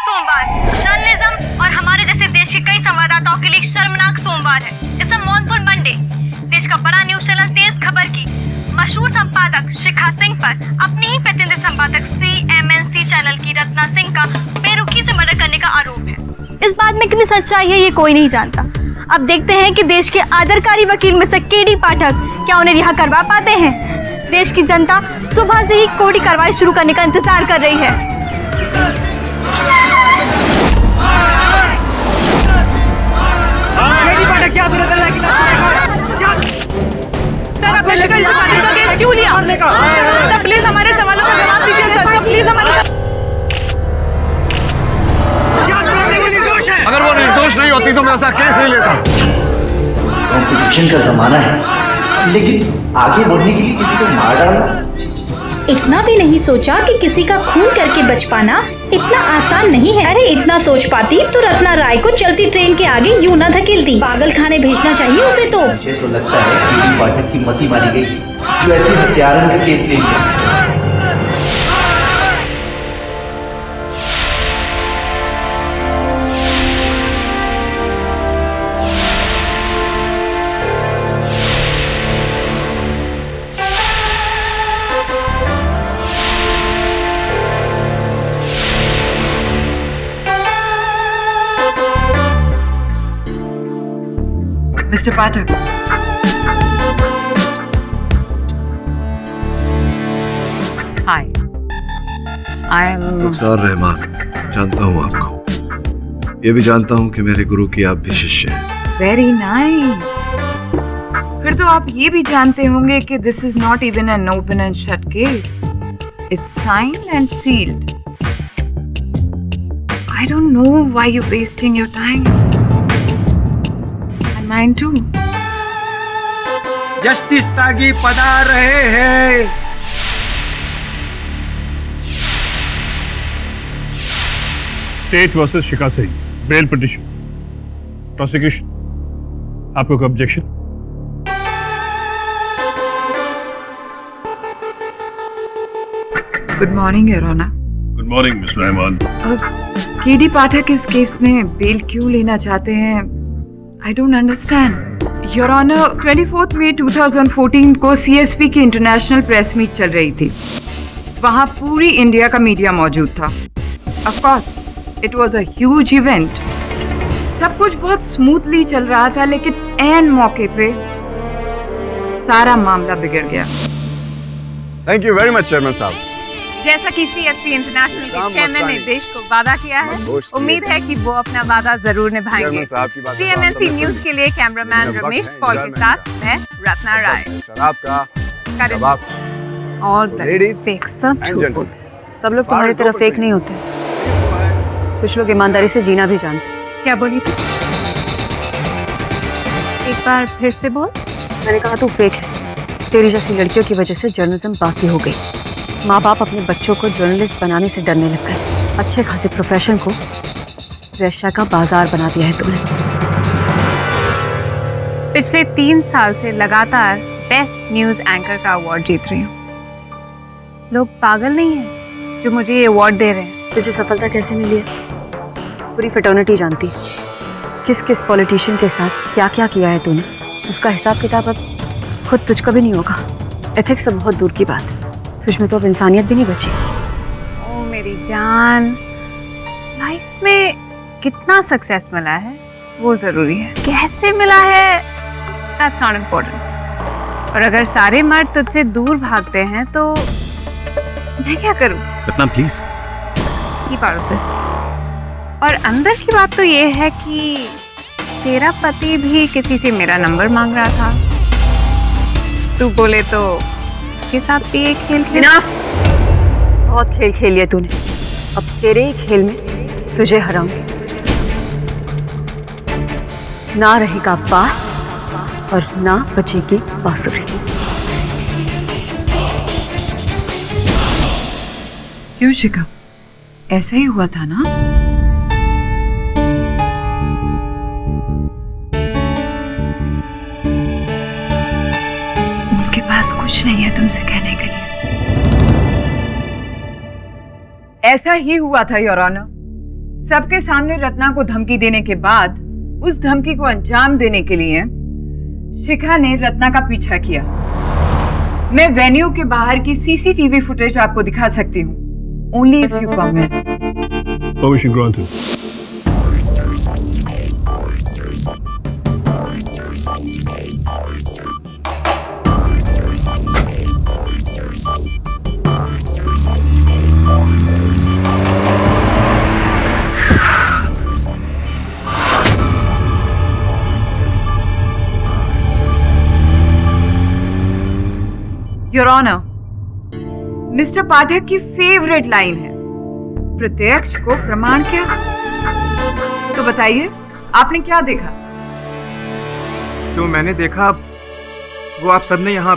सोमवार जर्नलिज्म और हमारे जैसे देश के कई संवाददाताओं के लिए शर्मनाक सोमवार है। It's a मॉर्नफुल Monday. देश का बड़ा न्यूज चैनल तेज खबर की मशहूर संपादक शिखा सिंह पर अपनी ही प्रतिनिधि संपादक CMNC चैनल की रत्ना सिंह का बेरुखी से मर्डर करने का आरोप है। इस बात में कितनी सच्चाई है ये कोई नहीं जानता। अब देखते हैं कि देश के आदरकारी वकील मिस्टर KD पाठक क्या उन्हें रिहा करवा पाते हैं। देश की जनता सुबह से ही कोर्ट की कार्रवाई शुरू करने का इंतजार कर रही है। सर, आपने शिखा इस कातिल का केस क्यों लिया? सर प्लीज हमारे सवालों का जवाब दीजिए सर। प्लीज हमारे अगर वो निर्दोष नहीं होती तो मैं ऐसा केस नहीं लेता। कॉम्पिटिशन का जमाना है, लेकिन आगे बढ़ने के लिए किसी को मार डालना, इतना भी नहीं सोचा कि किसी का खून करके बच पाना इतना आसान नहीं है। अरे इतना सोच पाती तो रत्ना राय को चलती ट्रेन के आगे यूं न धकेलती। पागल खाने भेजना चाहिए उसे तो। मुझे तो लगता है KD पाठक की मति मारी गई जो ऐसे हत्यारों का केस ले लिया। Mr. Pathak. Hi. I am रुखसार रहमान। जानता हूँ आपको। ये भी जानता हूँ कि मेरे गुरु की आप भी शिष्य हैं। very nice. फिर तो आप ये भी जानते होंगे कि this is not even an open and shut case. It's signed and sealed. I don't know why you're wasting your time. And mine too. Justice Tyagi पधार रहे हैं। State versus Shikha Singh, bail petition, prosecution, आपको कोई objection? Good morning, Your Honor. Good morning miss Rahman. KD Pathak इस case में bell क्यों लेना चाहते हैं? I don't understand. Your Honor, 24 मई 2014 को CSP की इंटरनेशनल प्रेस मीट चल रही थी। वहाँ पूरी इंडिया का मीडिया मौजूद था। Of course, it was a huge event. सब कुछ बहुत स्मूथली चल रहा था, लेकिन ऐन मौके पे सारा मामला बिगड़ गया। Thank you very much chairman साहब। जैसा कि CSP इंटरनेशनल के चेयरमैन ने देश को वादा किया है, उम्मीद है कि वो अपना वादा जरूर निभाएंगे। CMNC न्यूज के लिए कैमरामैन रमेश पॉल के साथ मैं रत्ना राय। शराब का कबाब और फेक सब झूठ। सब लोग तुम्हारी तरह फेक नहीं होते। कुछ लोग ईमानदारी से जीना भी जानते। क्या बोली थी? एक बार फिर से बोल। मैंने कहा तू फेक है। तेरी जैसी लड़कियों की वजह से जर्नलिज्म बासी हो गई। माँ बाप अपने बच्चों को जर्नलिस्ट बनाने से डरने लग गए। अच्छे खासे प्रोफेशन को वेश्या का बाजार बना दिया है तुमने। पिछले 3 साल से लगातार बेस्ट न्यूज एंकर का अवार्ड जीत रही हूँ। लोग पागल नहीं हैं जो मुझे ये अवार्ड दे रहे हैं। तुझे सफलता कैसे मिली है? पूरी फेटर्निटी जानती। किस किस पॉलिटिशियन के साथ क्या क्या किया है तूने, उसका हिसाब किताब अब खुद तुझको भी नहीं होगा। एथिक्स तो बहुत दूर की बात है, तुझमें तो अब इंसानियत भी नहीं बची। ओ मेरी जान, लाइफ में कितना सक्सेस मिला है वो जरूरी है, कैसे मिला है that's not important। और अगर सारे मर्द तुझसे दूर भागते हैं तो मैं क्या करूं? Ratna please. Keep out of this। और अंदर की बात तो ये है कि तेरा पति भी किसी से मेरा नंबर मांग रहा था। तू बोले तो उसके साथ भी एक खेल खेला। बहुत खेल खेल लिया तूने, अब तेरे ही खेल में तुझे हराऊंगी। ना रहेगा बात और ना बचेगी बांसुरी। क्यों शिखा, ऐसा ही हुआ था ना? कुछ नहीं है तुमसे कहने के लिए। ऐसा ही हुआ था योर ऑनर। सबके सामने रत्ना को धमकी देने के बाद उस धमकी को अंजाम देने के लिए शिखा ने रत्ना का पीछा किया। मैं वेन्यू के बाहर की सीसीटीवी फुटेज आपको दिखा सकती हूँ। Only if you permit. Permission granted. Your honour, mister Pathak की फेवरेट लाइन है, प्रत्यक्ष को प्रमाण क्या। तो बताइए आपने क्या देखा? जो मैंने देखा वो आप सबने यहाँ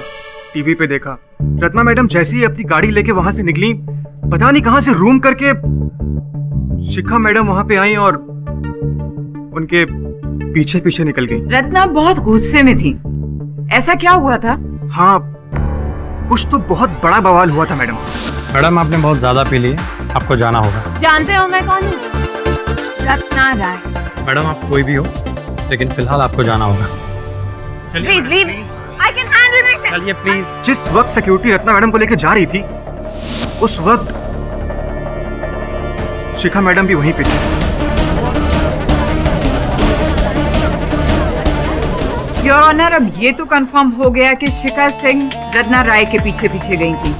टीवी पे देखा। रत्ना मैडम जैसे ही अपनी गाड़ी लेके वहां से निकली, पता नहीं कहां से रूम करके शिखा मैडम वहां पे आई और उनके पीछे पीछे निकल गई। रत्ना बहुत गुस्से में थी। ऐसा क्या हुआ था? हाँ, कुछ तो बहुत बड़ा बवाल हुआ था मैडम। मैडम आपने बहुत ज्यादा पी ली है, आपको जाना होगा। जानते हो मैं कौन हूँ? रत्ना राय। मैडम आप कोई भी हो, लेकिन फिलहाल आपको जाना होगा। चलिए प्लीज। जिस वक्त सिक्योरिटी रत्ना मैडम को लेकर जा रही थी, उस वक्त शिखा मैडम भी वहीं पे थी। योर ऑनर, अब ये तो कंफर्म हो गया कि शिखा सिंह रत्ना राय के पीछे पीछे गई थी।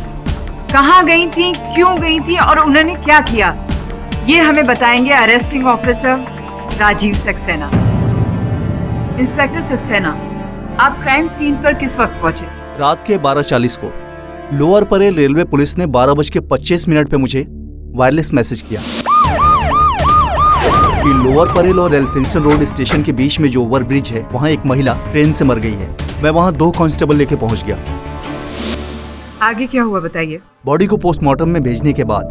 कहाँ गई थी, क्यों गई थी और उन्होंने क्या किया, ये हमें बताएंगे arresting officer Rajiv Saxena. Inspector Saxena, आप क्राइम सीन पर किस वक्त पहुंचे? रात के 12:40 को लोअर परेल रेलवे पुलिस ने 12:25 पे मुझे वायरलेस मैसेज किया कि लोअर परेल और एल्फिंस्टन रोड स्टेशन के बीच में जो ओवर ब्रिज है, वहाँ एक महिला ट्रेन से मर गई है। मैं वहाँ 2 कांस्टेबल लेके पहुँच गया। आगे क्या हुआ बताइए। बॉडी को पोस्टमार्टम में भेजने के बाद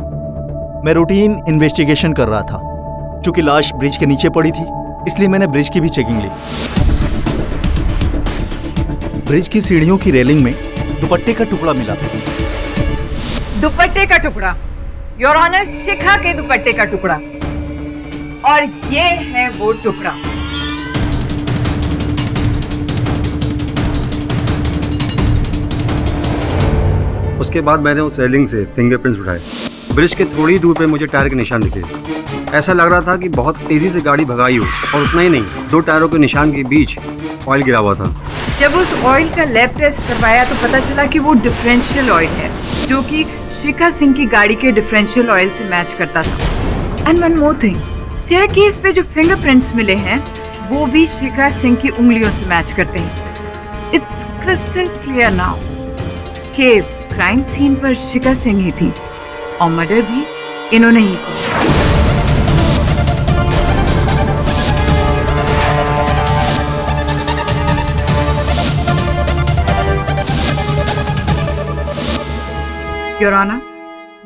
मैं रूटीन इन्वेस्टिगेशन कर रहा था। चूंकि लाश ब्रिज के नीचे पड़ी थी, इसलिए मैंने ब्रिज की भी चेकिंग ली। ब्रिज की सीढ़ियों की रेलिंग में दुपट्टे का टुकड़ा मिला था। दुपट्टे का टुकड़ा? योर ऑनर, शिखा के दुपट्टे का टुकड़ा। और ये है वो टुकड़ा। उसके बाद मैंने उस रेलिंग से फिंगरप्रिंट्स उठाए। ब्रिज के थोड़ी दूर पे मुझे टायर के निशान दिखे। ऐसा लग रहा था कि बहुत तेजी से गाड़ी भगाई हो, और उतना ही नहीं, 2 टायरों के निशान के बीच ऑयल गिरा हुआ था। जब उस ऑयल का लैब टेस्ट करवाया तो पता चला कि वो डिफरेंशियल ऑयल है, जो कि शिखा सिंह की गाड़ी के डिफरेंशियल ऑयल से मैच करता था। And one more thing, staircase पे जो फिंगरप्रिंट्स मिले हैं वो भी शिखा सिंह की उंगलियों से मैच करते हैं। इट्स क्रिस्टल क्लियर नाउ कि क्राइम सीन पर शिखा सिंह ही थी और मर्डर भी इन्होंने ही किया। योर ऑनर,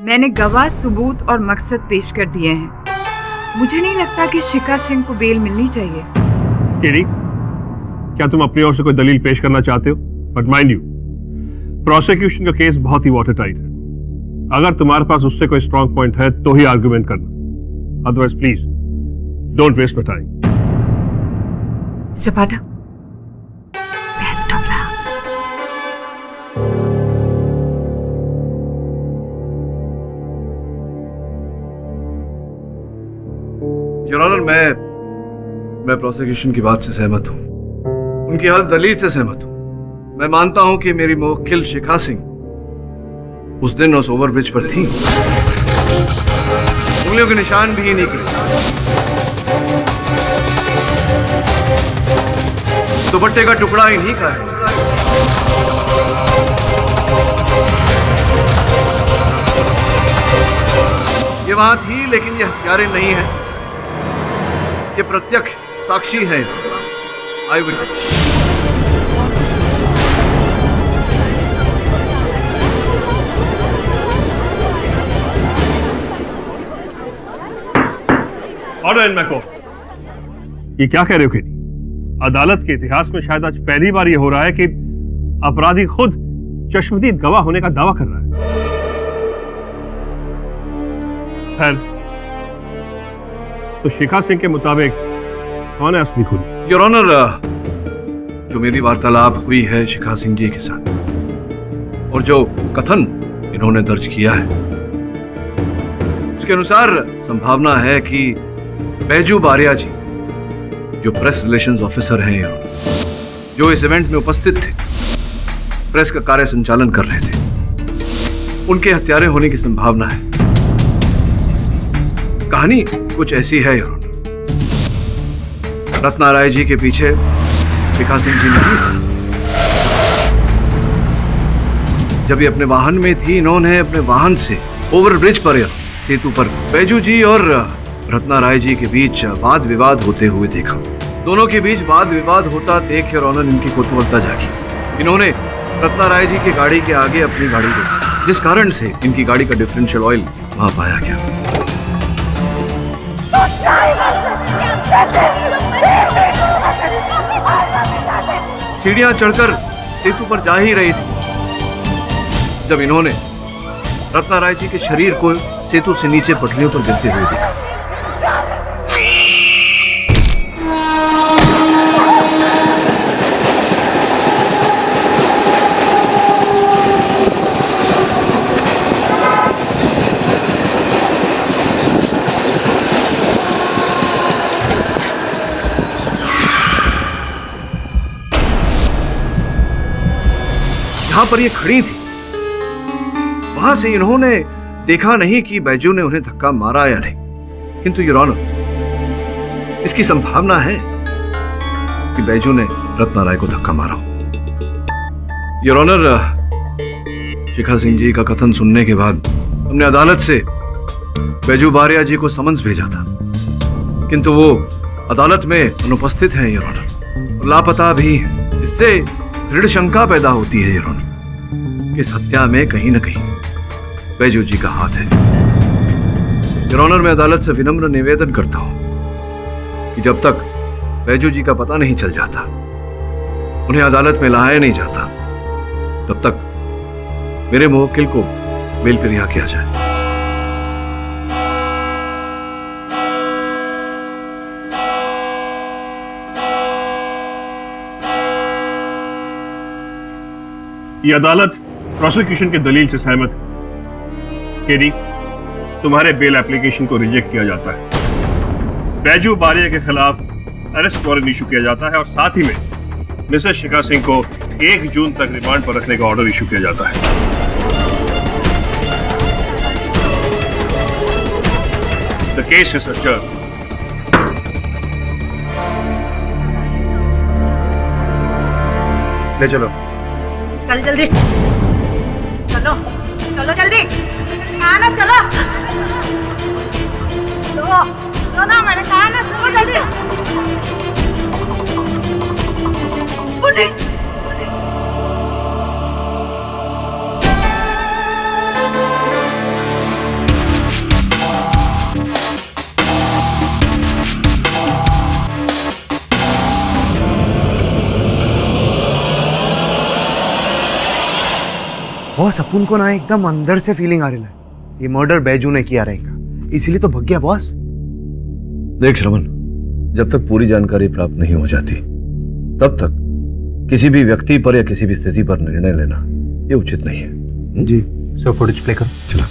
मैंने गवाह, सबूत और मकसद पेश कर दिए हैं। मुझे नहीं लगता कि शिखा सिंह को बेल मिलनी चाहिए। केडी, क्या तुम अपनी ओर से कोई दलील पेश करना चाहते हो? बट माइंड यू, प्रोसिक्यूशन का केस बहुत ही वाटर टाइट है। अगर तुम्हारे पास उससे कोई स्ट्रॉन्ग पॉइंट है तो ही आर्गुमेंट करना, otherwise please don't waste my time. Mister Pathak, best of luck. Your honour, मैं प्रोसिक्यूशन की बात से सहमत हूं, उनकी हर दलील से सहमत हूं। मैं मानता हूं कि मेरी मुवक्किल शिखा सिंह उस दिन उस ओवरब्रिज पर थी। उंगलियों के निशान भी निकले, दुपट्टे का टुकड़ा इन्हीं का है। ये वहां थी, लेकिन ये हत्यारे नहीं है, ये प्रत्यक्ष साक्षी है। Eyewitness. ऑर्डर इन मैको। ये क्या कह रहे हो केडी? अदालत के इतिहास में शायद आज पहली बार ये हो रहा है कि अपराधी खुद चश्मदीद गवाह होने का दावा कर रहा है। खैर, तो शिखा सिंह के मुताबिक कौन है असली खूनी? योर ऑनर, जो मेरी वार्तालाप हुई है शिखा सिंह जी के साथ और जो कथन इन्होंने दर्ज किया है, उसके अनुसार संभावना है कि बैजू बारिया जी, जो प्रेस रिलेशंस ऑफिसर हैं, जो इस इवेंट में उपस्थित थे, प्रेस का कार्य संचालन कर रहे थे, उनके हत्यारे होने की संभावना है। कहानी कुछ ऐसी है योर ऑनर, रत्ना राय जी के पीछे शिखा सिंह जी नहीं था। जब ये अपने वाहन में थी, इन्होंने अपने वाहन से ओवरब्रिज पर या सेतु पर बैजू जी और रत्ना राय जी के बीच वाद विवाद होते हुए देखा। दोनों के बीच वाद विवाद होता देख योर ऑनर इनकी कौतूहलता जागी। इन्होंने रत्ना राय जी की गाड़ी के आगे अपनी गाड़ी रोकी, जिस कारण से इनकी गाड़ी का डिफरेंशियल ऑयल वहां पाया गया। सीढ़ियां चढ़कर सेतु पर जा ही रही थी जब इन्होंने रत्ना राय जी के शरीर को सेतु से नीचे पटरियों पर गिरते हुए देखा। जहां पर ये खड़ी थी, वहां से इन्होंने देखा नहीं कि बैजू ने उन्हें धक्का मारा या नहीं, किंतु योर ऑनर, इसकी संभावना है कि बैजू ने रत्ना राय को धक्का मारा हो। योर ऑनर, शिखा सिंह जी का कथन सुनने के बाद हमने अदालत से बैजू बारिया जी को समन्स भेजा था, किंतु वो अदालत में अनुपस्थित हैं योर ऑनर, लापता भी। इससे दृढ़ शंका पैदा होती है योर ऑनर कि इस हत्या में कहीं न कहीं बैजू जी का हाथ है। योर ऑनर, मैं अदालत से विनम्र निवेदन करता हूं कि जब तक बैजू जी का पता नहीं चल जाता, उन्हें अदालत में लाया नहीं जाता, तब तक मेरे मुवक्किल को बेल पर रिहा किया जाए। ये अदालत प्रोसिक्यूशन के दलील से सहमत है। केडी, तुम्हारे बेल एप्लीकेशन को रिजेक्ट किया जाता है। बैजू बारिया के खिलाफ अरेस्ट वारंट इशू किया जाता है और साथ ही में मिसेस शिखा सिंह को 1 जून तक रिमांड पर रखने का ऑर्डर इशू किया जाता है। The case is adjourned. ले चलो। चल जल्दी, चलो चलो जल्दी, आना चलो, चलो ना, मैंने कहा ना, चलो जल्दी। बॉस, अपन को ना एकदम अंदर से फीलिंग आ रही है ये मर्डर बैजू ने किया रहेगा, इसीलिए तो भग गया बॉस। देख श्रवण, जब तक पूरी जानकारी प्राप्त नहीं हो जाती, तब तक किसी भी व्यक्ति पर या किसी भी स्थिति पर निर्णय लेना ये उचित नहीं है। जी सो फुटेज प्ले करो। चलो।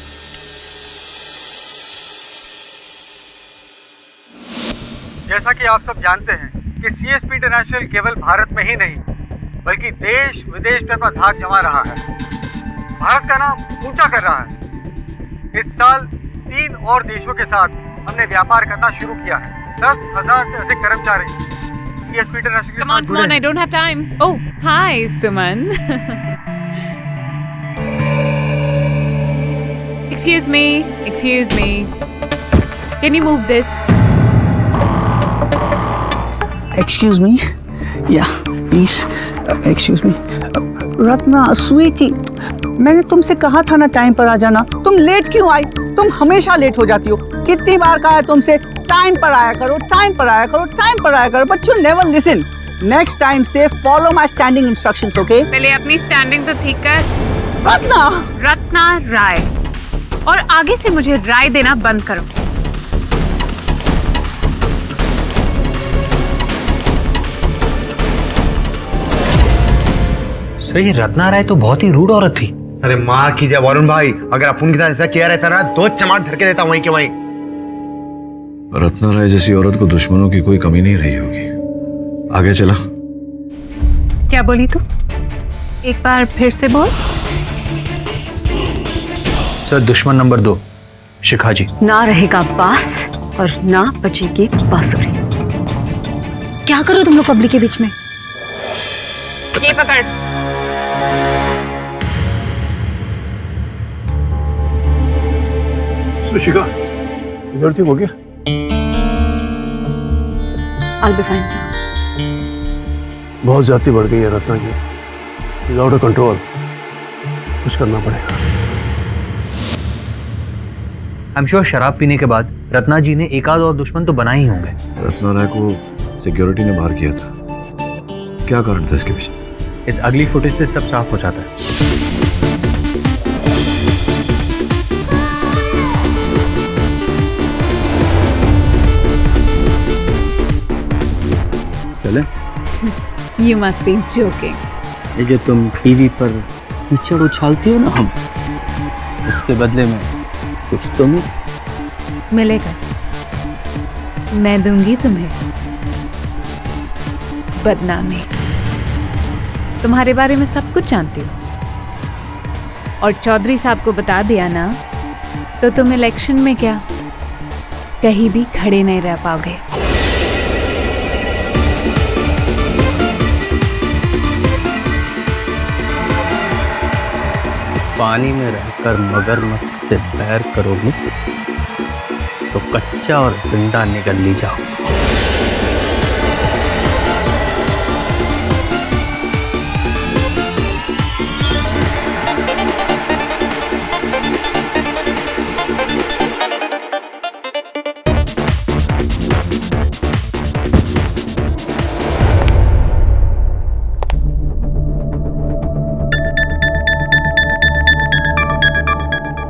जैसा कि आप सब जानते हैं कि सीएसपी इंटरनेशनल केवल भारत में ही नहीं बल्कि देश विदेश में अपना धाक जमा रहा है, भारत का नाम ऊंचा कर रहा है। इस साल 3 और देशों के साथ हमने व्यापार करना शुरू किया है। 10,000 से अधिक कर्मचारी सीएसपी इंटरनेशनल के साथ जुड़े हैं। I don't have time. Oh, hi, Suman. Excuse me. Can you move this? Excuse me? Yeah, please. Excuse me. Ratna, Sweety, मैंने तुमसे कहा था ना टाइम पर आ जाना, तुम लेट क्यों आई? तुम हमेशा लेट हो जाती हो। कितनी बार कहा है तुमसे टाइम पर आया करो, टाइम पर आया करो, टाइम पर आया करो, but you never listen. Next time से follow my standing instructions, okay? पहले अपनी स्टैंडिंग तो ठीक कर। रत्ना, रत्ना राय, और आगे से मुझे राय देना बंद करो। सर ये रत्ना राय तो बहुत ही रूड औरत थी। अरे माँ की जय वरुण भाई, अगर अपुन के साथ ऐसा किया रहता ना, दो चमाट धर के देता वहीं के वहीं। रत्ना राय जैसी औरत को दुश्मनों की कोई कमी नहीं रही होगी। आगे चला। क्या बोली तू? एक बार फिर से बोल। सर दुश्मन नंबर 2 शिखा जी। ना रहेगा बास और ना बचेगी बांसुरी। क्या करो तुम लोग पब्लिक के बीच में? ये पकड़। शिखा गलती हो गया। I'll be fine, sir. बहुत ज्यादा बढ़ गई है रत्ना जी, आउट ऑफ कंट्रोल। कुछ करना पड़ेगा। आई एम श्योर शराब पीने के बाद रत्ना जी ने एक आध और दुश्मन तो बना ही होंगे। रत्ना राय को सिक्योरिटी ने बाहर किया था, क्या कारण था इसके पीछे? इस अगली फुटेज से सब साफ हो जाता है। चले? You must be joking. ये जो तुम टीवी पर कीचड़ उछालती हो ना, हम इसके बदले में कुछ तो मिलेगा। मैं दूंगी तुम्हें बदनामी। तुम्हारे बारे में सब कुछ जानती हूँ, और चौधरी साहब को बता दिया ना तो तुम इलेक्शन में क्या कहीं भी खड़े नहीं रह पाओगे। पानी में रहकर मगरमच्छ से पैर करोगे तो कच्चा और जिंदा निकल ली जाओ।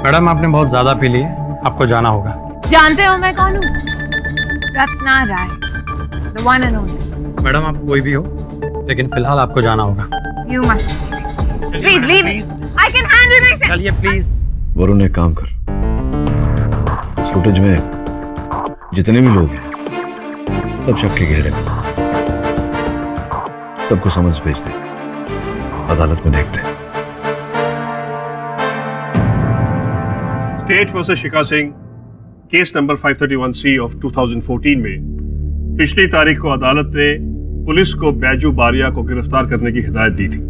मैडम आपने बहुत ज्यादा पी ली है, आपको जाना होगा। जानते हो मैं कौन हूँ? रत्ना राय, the one and only. Madam आप कोई भी हो, लेकिन फिलहाल आपको जाना होगा। You must please leave me. I can handle myself. चलिए प्लीज। वरुण एक काम कर, इस फुटेज में जितने भी लोग हैं सब शक के घेरे में, सबको समझ भेज दे, अदालत में देखते हैं। State versus Shikha Singh case number 531C of 2014 में पिछली तारीख को अदालत ने पुलिस को बैजू बारिया को गिरफ्तार करने की हिदायत दी थी।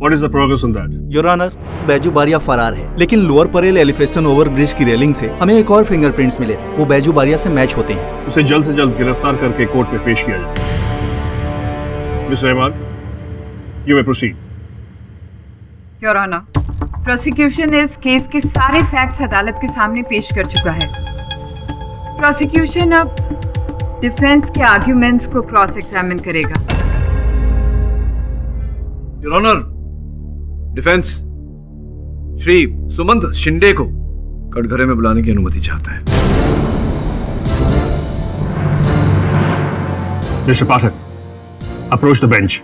What is the progress on that? Your honour, Baiju Baria फरार है, लेकिन lower Parel Elphinstone over bridge की रेलिंग से हमें एक और फिंगरप्रिंट्स मिले थे, वो बैजू बारिया से मैच होते हैं। उसे जल्द से जल्द गिरफ्तार करके कोर्ट में पेश किया जाए। Miss Rahman, you may proceed. Your honour, prosecution इस केस के सारे फैक्ट्स अदालत के सामने पेश कर चुका है। प्रोसिक्यूशन अब डिफेंस के आर्ग्यूमेंट्स को क्रॉस एग्जामिन करेगा। Your honour, defence Shri Sumant Shinde को कटघरे में बुलाने की अनुमति चाहता है। Mister Pathak, approach the bench.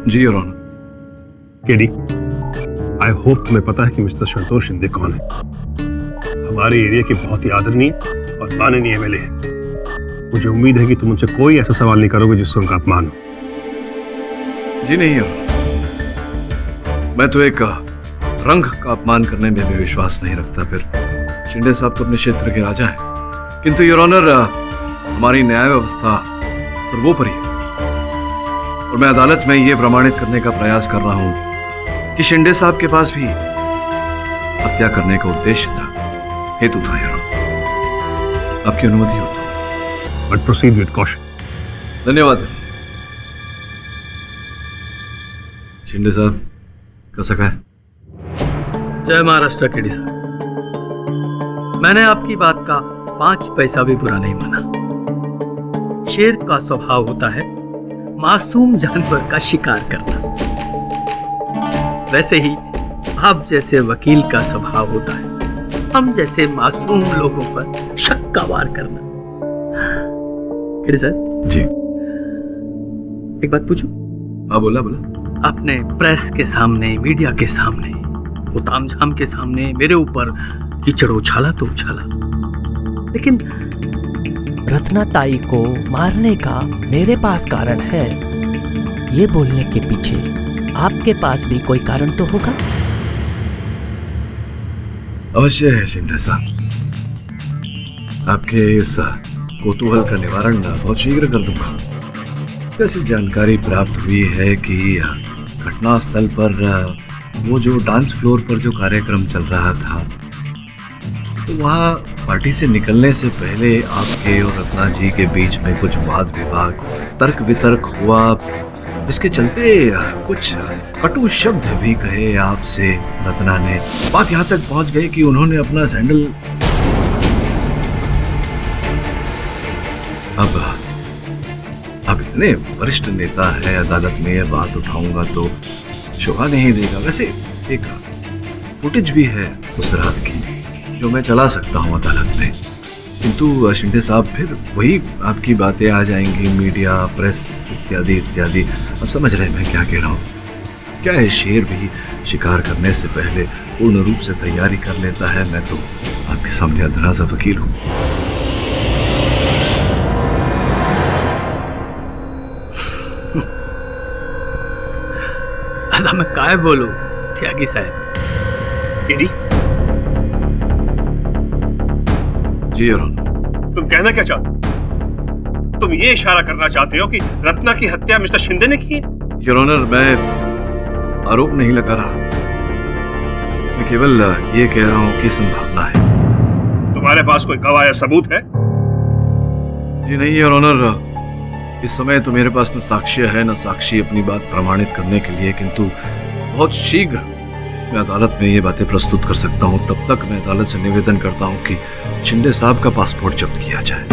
जी your honour. KD, I hope तुम्हें पता है कि मिस्टर संतोष शिंदे कौन है। हमारे एरिया के बहुत ही आदरणीय और माननीय एमएलए हैं। मुझे उम्मीद है कि तुम उनसे कोई ऐसा सवाल नहीं करोगे जिससे उनका अपमान हो। जी नहीं योर, मैं तो एक रंग का अपमान करने में भी विश्वास नहीं रखता। फिर शिंदे साहब तो अपने क्षेत्र के राजा हैं, किंतु योर ऑनर हमारी न्याय व्यवस्था सर्वोपरि है, और मैं अदालत में ये प्रमाणित करने का प्रयास कर रहा हूं कि शिंदे साहब के पास भी हत्या करने का उद्देश्य था, हेतु था। योर ऑनर, आपकी अनुमति हो तो। But proceed with caution. धन्यवाद। शिंदे साहब, कैसा है? जय महाराष्ट्र केडी साहब, मैंने आपकी बात का 5 पैसा भी बुरा नहीं माना। शेर का स्वभाव होता है मासूम जानवर का शिकार करना। वैसे ही आप जैसे वकील का स्वभाव होता है हम जैसे मासूम लोगों पर शक का वार करना। सर जी, एक बात पूछूं? हाँ बोला बोला। अपने प्रेस के सामने, मीडिया के सामने, वो तामझाम के सामने मेरे ऊपर कीचड़ उछाला तो उछाला, लेकिन रत्ना ताई को मारने का मेरे पास कारण है, ये बोलने के पीछे आपके पास भी कोई कारण तो होगा? अवश्य है शिंदे साहब, आपके इस कौतूहल का निवारण बहुत शीघ्र कर दूंगा। ऐसी जानकारी प्राप्त हुई है कि घटनास्थल पर वो जो डांस फ्लोर पर जो कार्यक्रम चल रहा था, तो वहाँ पार्टी से निकलने से पहले आपके और रत्ना जी के बीच में कुछ वाद विवाद, तर्क वितर्क हुआ, जिसके चलते कुछ कटु शब्द भी कहे आपसे रत्ना ने। बात यहाँ तक पहुँच गई कि उन्होंने अपना सैंडल अब इतने वरिष्ठ नेता है, अदालत में ये बात उठाऊंगा तो शोभा नहीं देगा। वैसे एक फुटेज भी है उस रात की जो मैं चला सकता हूँ अदालत में, किंतु शिंदे साहब फिर वही आपकी बातें आ जाएंगी, मीडिया, प्रेस इत्यादि इत्यादि। अब समझ रहे हैं मैं क्या कह रहा हूँ? क्या है, शेर भी शिकार करने से पहले पूर्ण रूप से तैयारी कर लेता है। मैं तो आपके सामने अधरा सा वकील हूँ। मैं काय बोलूं त्यागी साहब? जी योर ऑनर। तुम कहना क्या चाहते हो? तुम ये इशारा करना चाहते हो कि रत्ना की हत्या मिस्टर शिंदे ने की है? योर ऑनर, मैं आरोप नहीं लगा रहा, मैं केवल ये कह रहा हूँ कि संभावना है। तुम्हारे पास कोई गवाह या सबूत है? जी नहीं योर ऑनर, इस समय तो मेरे पास न साक्ष्य है न साक्षी अपनी बात प्रमाणित करने के लिए, किंतु बहुत शीघ्र मैं अदालत में ये बातें प्रस्तुत कर सकता हूँ। तब तक मैं अदालत से निवेदन करता हूँ कि शिंदे साहब का पासपोर्ट जब्त किया जाए।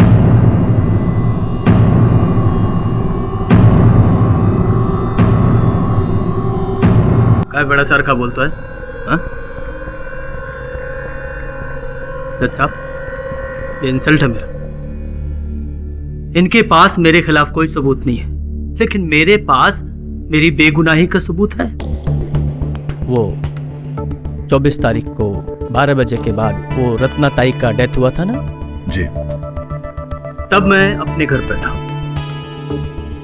काय बड़ा सर का बोलता है? जज साहब, ये इंसल्ट है मेरा। इनके पास मेरे खिलाफ कोई सबूत नहीं है, लेकिन मेरे पास मेरी बेगुनाही का सबूत है। वो 24 तारीख को 12 बजे के बाद वो रत्ना ताई का डेथ हुआ था ना? जी। तब मैं अपने घर पर था,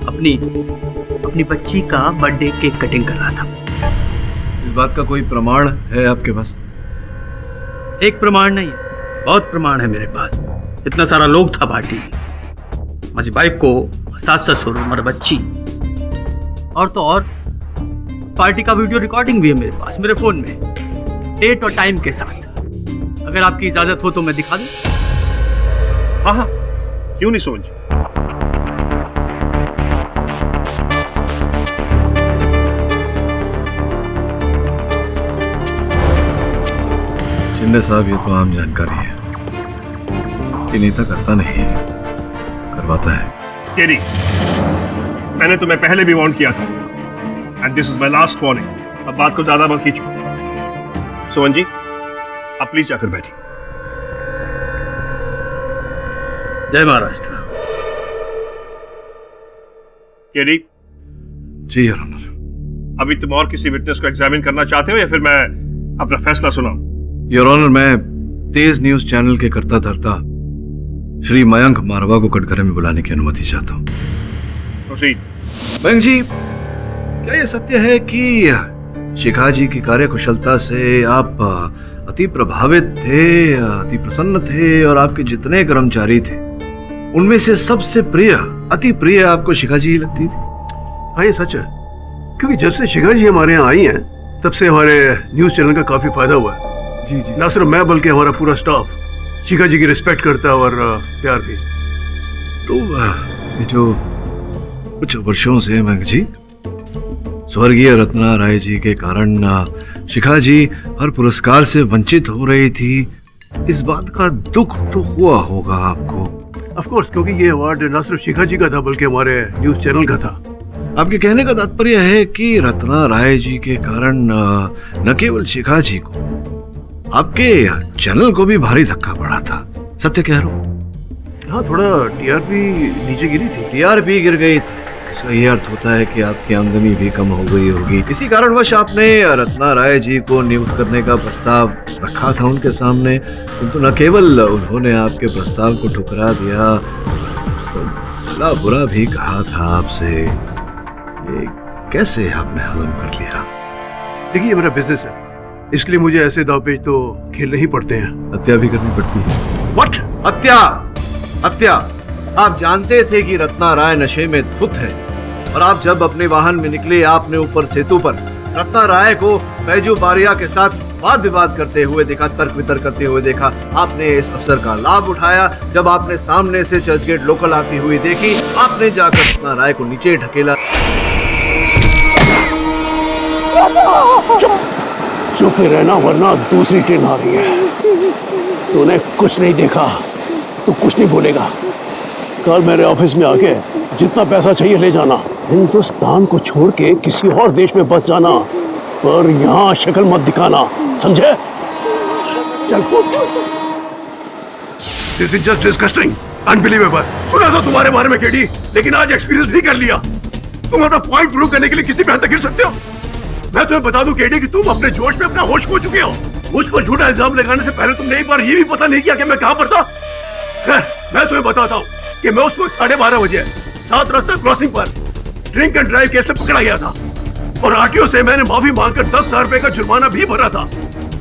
अपनी बच्ची का बर्थडे केक कटिंग कर रहा था। इस बात का कोई प्रमाण है आपके पास? एक प्रमाण नहीं है, बहुत प्रमाण है मेरे पास। इतना सारा लोग था पार्टी में, माझी बायको, सास ससुर, हमारी बच्ची, और तो और पार्टी का वीडियो रिकॉर्डिंग भी है मेरे पास, मेरे फोन में, डेट और टाइम के साथ। अगर आपकी इजाजत हो तो मैं दिखा दूं? हाँ हाँ, क्यों नहीं सोच। शिंदे साहब, ये तो आम जानकारी है कि नेता करता नहीं है, करवाता है। केरी, मैंने तुम्हें पहले भी वार्न किया था, and this is my last warning. अब बात को ज्यादा मत खींचो। सोहन जी, आप प्लीज जाकर बैठिए। जय महाराष्ट्र। केरी। जी योर ऑनर। अभी तुम और किसी विटनेस को एग्जामिन करना चाहते हो या फिर मैं अपना फैसला सुनाऊं? योर ऑनर, मैं तेज न्यूज चैनल के कर्ता धर्ता श्री मयंक मारवा को कटघरे में बुलाने की अनुमति चाहता हूँ। मयंक जी, क्या यह सत्य है कि शिखा जी की कार्यकुशलता से आप अति प्रभावित थे, अति प्रसन्न थे, और आपके जितने कर्मचारी थे उनमें से सबसे प्रिय, अति प्रिय आपको शिखा जी लगती थी? हाँ, ये सच है, क्योंकि जब से शिखा जी हमारे यहाँ आई हैं तब से हमारे न्यूज चैनल का काफी फायदा हुआ है। जी जी। ना सिर्फ मैं बल्कि हमारा पूरा स्टाफ शिखा जी की रिस्पेक्ट करता है और प्यार भी। तो ये जो कुछ वर्षों से मयंक जी, स्वर्गीय रत्ना राय जी के कारण शिखा जी हर पुरस्कार से वंचित हो रही थी, इस बात का दुख तो हुआ होगा आपको? ऑफ कोर्स, क्योंकि ये अवार्ड न सिर्फ शिखा जी का था बल्कि हमारे न्यूज चैनल का था। आपके कहने का तात्पर्य है कि रत्ना राय जी के कारण न केवल शिखा जी को, आपके चैनल को भी भारी धक्का पड़ा था। सत्य कह रहा हूँ? हाँ, थोड़ा टीआरपी नीचे गिरी थी। टीआरपी गिर गई थी, इसका ये अर्थ होता है कि आपकी आमदनी भी कम हो गई होगी। इसी कारणवश आपने रत्ना राय जी को नियुक्त करने का प्रस्ताव रखा था उनके सामने, किंतु न केवल उन्होंने आपके प्रस्ताव को ठुकरा दिया, भला बुरा भी कहा था आपसे। ये कैसे आपने हजम कर लिया? देखिए, मेरा बिजनेस है, इसके लिए मुझे ऐसे दावपेच तो खेलने ही पड़ते हैं। हत्या भी करनी पड़ती है। व्हाट? हत्या? हत्या? आप जानते थे कि रत्ना राय नशे में धुत है, और आप जब अपने वाहन में निकले, आपने ऊपर सेतु पर रत्ना राय को बैजू बारिया के साथ वाद विवाद करते हुए देखा, तर्क वितर्क करते हुए देखा। आपने इस अवसर का लाभ उठाया। जब आपने सामने से चर्चगेट लोकल आती हुई देखी, आपने जाकर रत्ना राय को नीचे ढकेला। चुप ही रहना, वरना दूसरी ट्रेन आ रही है। तूने कुछ नहीं देखा तो कुछ नहीं बोलेगा। कल मेरे ऑफिस में आके जितना पैसा चाहिए ले जाना। हिंदुस्तान को छोड़ के किसी और देश में बस जाना, पर यहाँ शक्ल मत दिखाना, समझे? चल पूछ। This is just disgusting, unbelievable। सुना था तुम्हारे बारे में केडी, लेकिन आज एक्सपीरियंस भी कर लिया। तुम अपना पॉइंट प्रूव करने के लिए किसी भी हद तक गिर सकते हो। मैं तुम्हें बता दूं केडी कि तुम अपने जोश में अपना होश खो चुके हो। मुझ पर झूठा इल्जाम लगाने से पहले तुमने एक बार ये भी पता नहीं किया कि मैं कहाँ पर था। मैं तुम्हें बताता हूँ कि मैं उसको 12:30 बजे 7 रास्ता क्रॉसिंग पर ड्रिंक एंड ड्राइव केस से पकड़ा गया था, और आरटीओ से मैंने माफी मांगकर 10,000 रुपए का जुर्माना भी भरा था,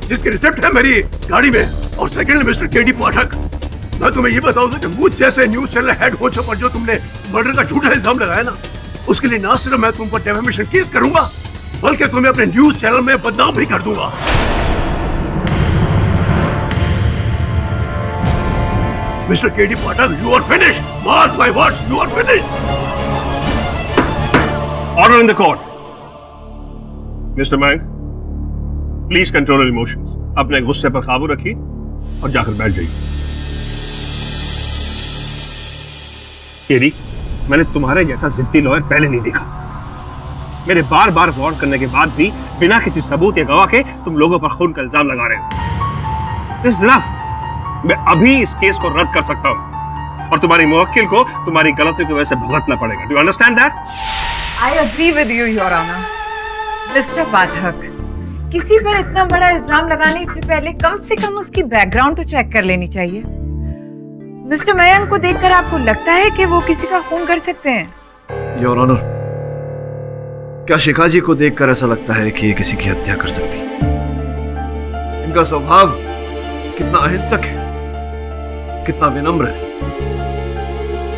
जिसकी रिसिप्ट है मेरी गाड़ी में। और सेकंड, मिस्टर केडी पाठक, मैं तुम्हें ये बताऊंगा कि मुझ जैसे न्यूज चैनल हेड होस्ट पर जो तुमने मर्डर का झूठा इल्जाम लगाया ना, उसके लिए ना सिर्फ मैं तुम पर डेफेमेशन केस करूंगा, बल्कि तुम्हें अपने न्यूज चैनल में बदनाम भी कर दूंगा। Mr. K.D. Pathak, you are finished. Mark my words, you are finished. Order in the court. Mr. Mank, please control your emotions. अपने गुस्से पर काबू रखिए और जाकर बैठ जाइए। केडी, मैंने तुम्हारे जैसा जिद्दी लॉयर पहले नहीं देखा। मेरे बार बार वार्न करने के बाद भी बिना किसी सबूत या गवाह के तुम लोगों पर खून का इल्जाम लगा रहे हो। This is enough. मैं अभी इस केस को रद्द कर सकता हूं, और तुम्हारी मुवक्किल को तुम्हारी गलती की वजह से भुगतना पड़ेगा। Do you understand that? I agree with you, Your Honor. Mr. पाठक, किसी पर इतना बड़ा इल्जाम लगाने से पहले कम से कम उसकी बैकग्राउंड तो चेक कर लेनी चाहिए। मिस्टर मयंक को देखकर आपको लगता है कि वो किसी का खून कर सकते हैं? योर ऑनर, क्या शिखा जी को देखकर ऐसा लगता है कि ये किसी की हत्या कर सकती है? इनका स्वभाव कितना अहिंसक है, कितना विनम्र है।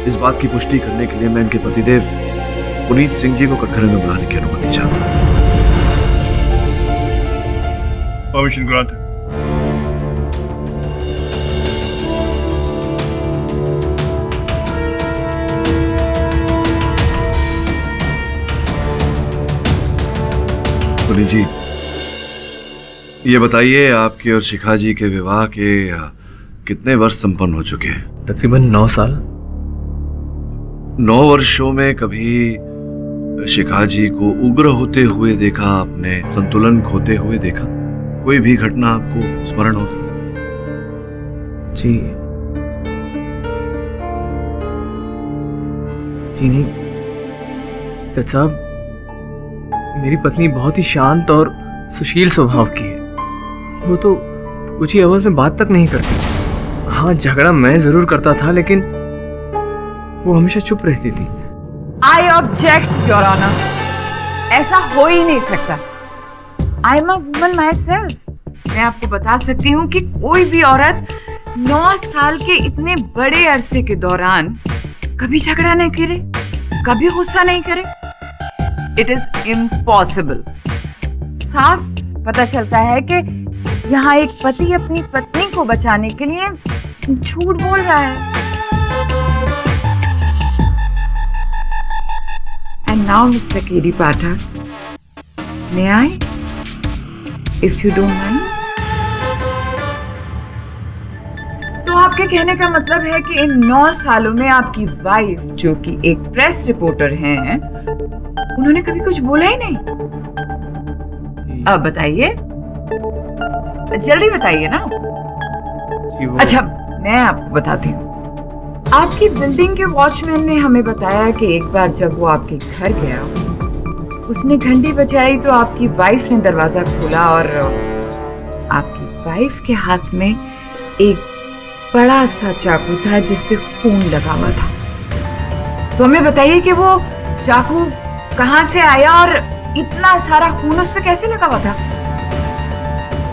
इस बात की पुष्टि करने के लिए मैं इनके पतिदेव पुनीत सिंह जी को कटघरे में बुलाने की अनुमति चाहता हूं। Permission grant. पुनीत जी, ये बताइए, आपके और शिखा जी के विवाह के कितने वर्ष संपन्न हो चुके हैं? तकरीबन 9 साल। 9 वर्षों में कभी शिखा जी को उग्र होते हुए देखा आपने, संतुलन खोते हुए देखा? कोई भी घटना आपको स्मरण हो? जी नहीं जज साहब, मेरी पत्नी बहुत ही शांत और सुशील स्वभाव की है। वो तो ऊंची आवाज में बात तक नहीं करती। हाँ, झगड़ा मैं जरूर करता था, लेकिन वो हमेशा चुप रहती थी। I object, Your Honor. ऐसा हो ही नहीं सकता। I am a woman myself. मैं आपको बता सकती हूँ कि कोई भी औरत 9 साल के इतने बड़े अरसे के दौरान कभी झगड़ा नहीं करे, कभी गुस्सा नहीं करे। It is impossible. साफ पता चलता है कि यहाँ एक पति अपनी पत्नी को बचाने के लिए झूठ बोल रहा है। And now, Mr. K.D. Pathak, may I, if you don't mind? तो आपके कहने का मतलब है कि इन 9 सालों में आपकी वाइफ, जो कि एक प्रेस रिपोर्टर हैं, उन्होंने कभी कुछ बोला ही नहीं। अब बताइए, जल्दी बताइए ना। अच्छा, मैं आपको बताती हूँ। आपकी बिल्डिंग के वॉचमैन ने हमें बताया कि एक बार जब वो आपके घर गया, उसने घंटी बजाई तो आपकी वाइफ ने दरवाजा खोला और आपकी वाइफ के हाथ में एक बड़ा सा चाकू था जिस पे खून लगा हुआ था। तो हमें बताइए कि वो चाकू कहाँ से आया और इतना सारा खून उस पे कैसे लगा हुआ था?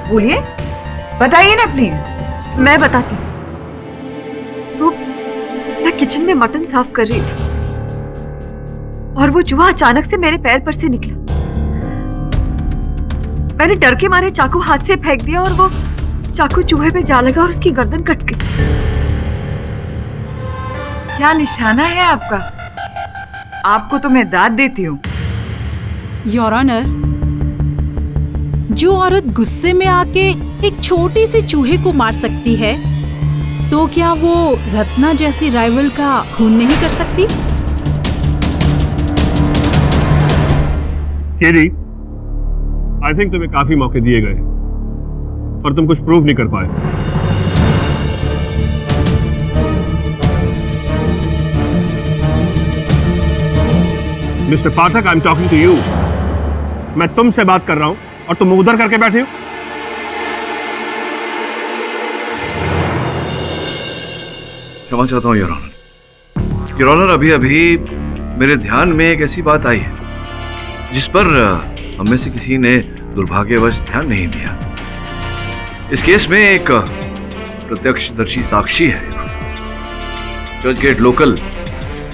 बोलिए, बताइए ना प्लीज। मैं बताती हूँ। तो मैं किचन में मटन साफ कर रही थी और वो चूहा अचानक से मेरे पैर पर से निकला। मैंने डर के मारे चाकू हाथ से फेंक दिया और वो चाकू चूहे पे जा लगा और उसकी गर्दन कट गई। क्या निशाना है आपका? आपको तो मैं दाद देती हूँ। योर ऑनर, जो औरत गुस्से में आके एक छोटी सी चूहे को मार सकती है, तो क्या वो रत्ना जैसी राइवल का खून नहीं कर सकती? केडी, आई थिंक तुम्हें काफी मौके दिए गए और तुम कुछ प्रूव नहीं कर पाए। Mister Pathak, I am talking to you. मैं तुमसे बात कर रहा हूं और तुम उधर करके बैठे हो। क्षमा चाहता हूं योर ऑनर। योर ऑनर, अभी अभी मेरे ध्यान में एक ऐसी बात आई है जिस पर हम में से किसी ने दुर्भाग्यवश ध्यान नहीं दिया। इस केस में एक प्रत्यक्षदर्शी साक्षी है, चर्च गेट लोकल,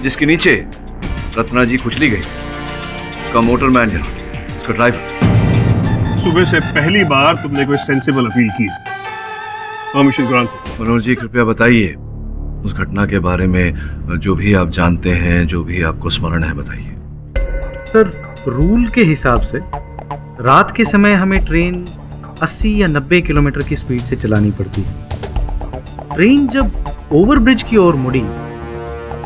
जिसके नीचे रत्ना जी कुचली गई, का मोटरमैन है, उसका ड्राइवर। सुबह से पहली बार तुमने कोई सेंसिबल अपील की। Permission grant. मनोहर जी, कृपया बताइए उस घटना के बारे में, जो भी आप जानते हैं, जो भी आपको स्मरण है, बताइए। सर, रूल के हिसाब से रात के समय हमें ट्रेन 80 या 90 किलोमीटर की स्पीड से चलानी पड़ती है। ट्रेन जब ओवरब्रिज की ओर मुड़ी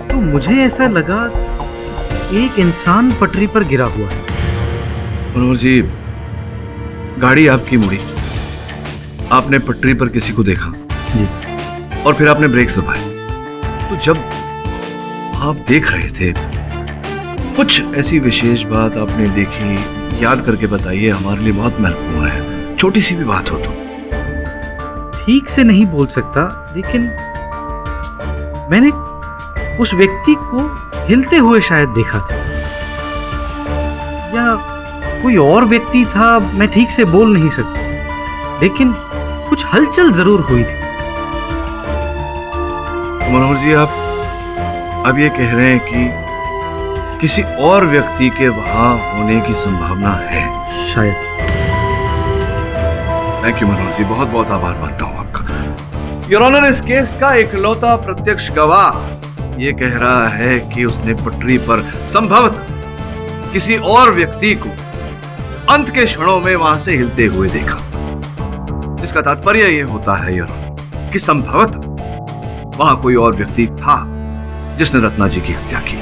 तो मुझे ऐसा लगा एक इंसान पटरी पर गिरा हुआ है। मनोहर जी, गाड़ी आपकी मुड़ी, आपने पटरी पर किसी को देखा जी, और फिर आपने ब्रेक दबाए। तो जब आप देख रहे थे, कुछ ऐसी विशेष बात आपने देखी, याद करके बताइए, हमारे लिए बहुत महत्वपूर्ण है, छोटी सी भी बात हो तो। ठीक से नहीं बोल सकता, लेकिन मैंने उस व्यक्ति को हिलते हुए शायद देखा था, या कोई और व्यक्ति था, मैं ठीक से बोल नहीं सकता, लेकिन कुछ हलचल जरूर हुई थी। मनोहर जी, आप अब ये कह रहे हैं कि किसी और व्यक्ति के वहां होने की संभावना है? शायद। थैंक यू मनोहर जी, बहुत बहुत आभार मानता हूं आपका। योर ऑनर, इस केस का इकलौता प्रत्यक्ष गवाह ये कह रहा है कि उसने पटरी पर संभवतः किसी और व्यक्ति को अंत के क्षणों में वहां से हिलते हुए देखा। इसका तात्पर्य यह होता है योर ऑनर कि संभवतः वहां कोई और व्यक्ति था जिसने रत्ना जी की हत्या की।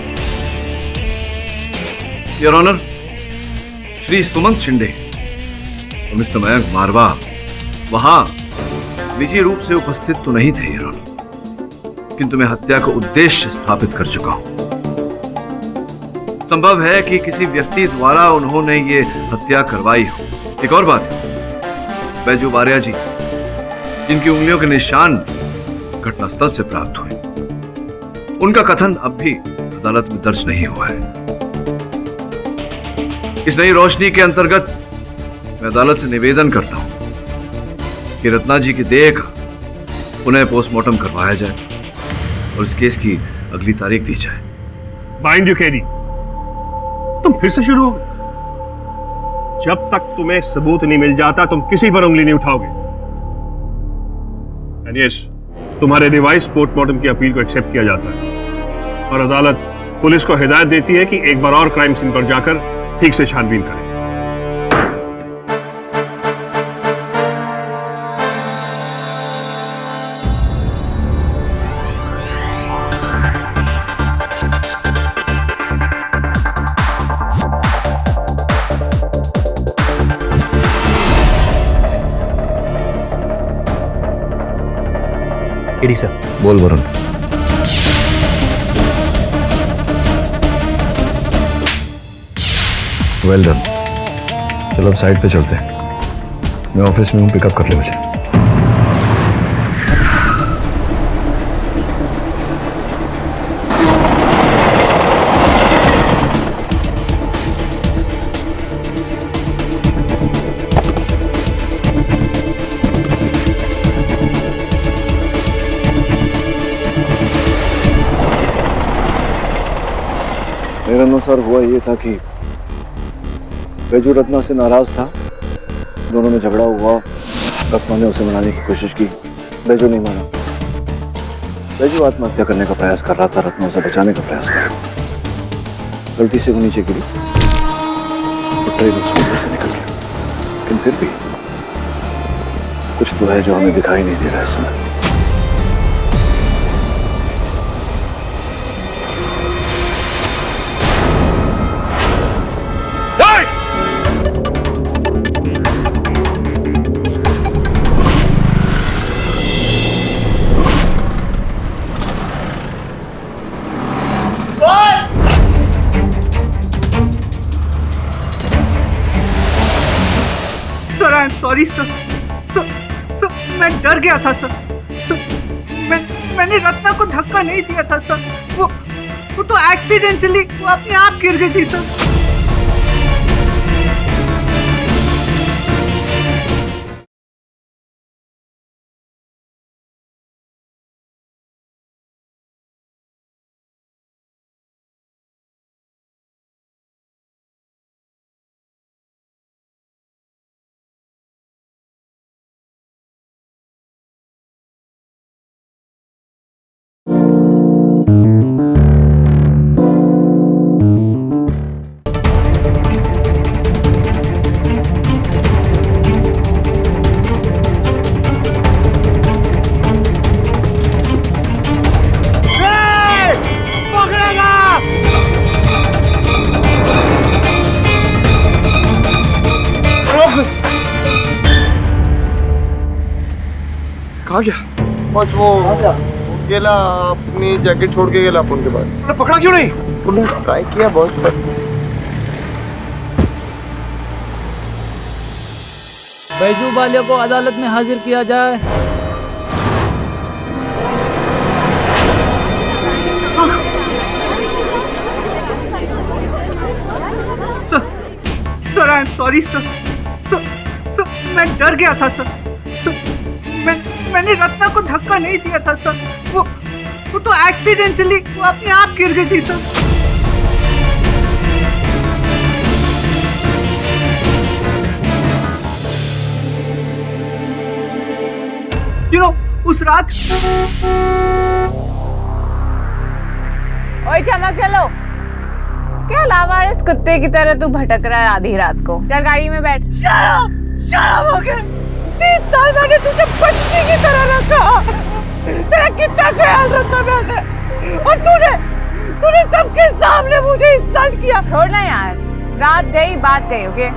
योर ऑनर, श्री सुमंत शिंदे और मिस्टर मयंक मारवा वहां निजी रूप से उपस्थित तो नहीं थे योर ऑनर, किंतु मैं हत्या का उद्देश्य स्थापित कर चुका हूं। संभव है कि किसी व्यक्ति द्वारा उन्होंने ये हत्या करवाई हो। एक और बात, बैजू बारिया जी, जिनकी उंगलियों के निशान घटनास्थल से प्राप्त हुए, उनका कथन अब भी अदालत में दर्ज नहीं हुआ है। इस नई रोशनी के अंतर्गत मैं अदालत से निवेदन करता हूं कि रत्ना जी की देह का पुनः पोस्टमार्टम करवाया जाए और इस केस की अगली तारीख दी जाए। माइंड यू केडी, तुम फिर से शुरू हो गए। जब तक तुम्हें सबूत नहीं मिल जाता तुम किसी पर उंगली नहीं उठाओगे। एंड यस, तुम्हारे रिवाइज पोस्टमार्टम की अपील को एक्सेप्ट किया जाता है और अदालत पुलिस को हिदायत देती है कि एक बार और क्राइम सीन पर जाकर ठीक से छानबीन करें। KD sir. बोल वरुण। Well done. चलो अब साइड पे चलते हैं। मैं ऑफिस में हूँ, पिकअप कर ले मुझे। मेरे अनुसार हुआ ये था कि बैजू रत्ना से नाराज था, दोनों में झगड़ा हुआ। रत्ना ने उसे मनाने की कोशिश की, बैजू नहीं माना। बैजू आत्महत्या करने का प्रयास कर रहा था, रत्ना उसे बचाने का प्रयास कर रहा था। गलती से वो नीचे गिरी तो ट्रेन उसके ऊपर से निकल गया, लेकिन फिर भी कुछ तो है जो हमें दिखाई नहीं दे रहा है इस समय। सॉरी सर, मैं डर गया था सर। मैंने रत्ना को धक्का नहीं दिया था सर। वो तो एक्सीडेंटली वो अपने आप गिर गई थी सर। कहाँ गया? बस वो गेला, अपनी जैकेट छोड़ के गेला अपन के पास। पकड़ा क्यों नहीं? पुलिस ट्राई किया बहुत, पर बैजू वाले को अदालत में हाजिर किया जाए। Sir I am sorry sir. मैं डर गया था सर। मैंने रत्ना को धक्का नहीं दिया था सर। वो तो एक्सीडेंटली वो अपने आप गिर गई थी सर। उस रात ओए चमक चलो, क्या लावारिस कुत्ते की तरह तू भटक रहा है आधी रात को? चल गाड़ी में बैठ। शराब हो गया। 3 साल मैंने तुझे बच्ची की तरह रखा, तेरा कितना ख्याल रखा मैंने, और तूने सबके सामने मुझे इंसल्ट किया। छोड़ना यार, रात गई बात गई। ओके,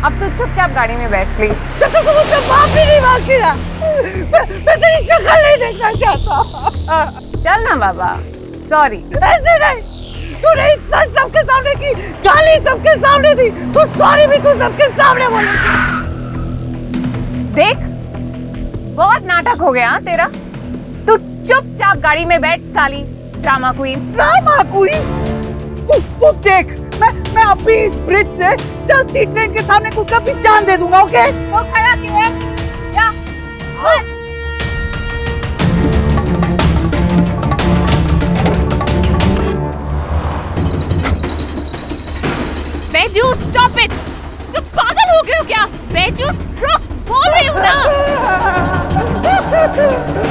अब तू चुपचाप गाड़ी में बैठ प्लीज। जब तक तू मुझसे माफी नहीं मांगती ना, मैं तेरी शक्ल नहीं देखना चाहता। चल ना बाबा, सॉरी। ऐसे नहीं, तूने इंसल्ट सबके सामने की, गाली सबके सामने दी, तू सॉरी भी तू सबके सामने बोली। देख, बहुत नाटक हो गया तेरा। तू चुपचाप गाड़ी में बैठ साली ड्रामा क्वीन। Drama queen? तू देख, मैं अभी इस ब्रिज से चलती ट्रेन के सामने को कभी जान दे दूंगा। ओके? वो खड़ा क्यों है? क्या? Baiju stop it! तुम पागल हो गए हो क्या? बैजू रुक, बोल रही हूँ ना।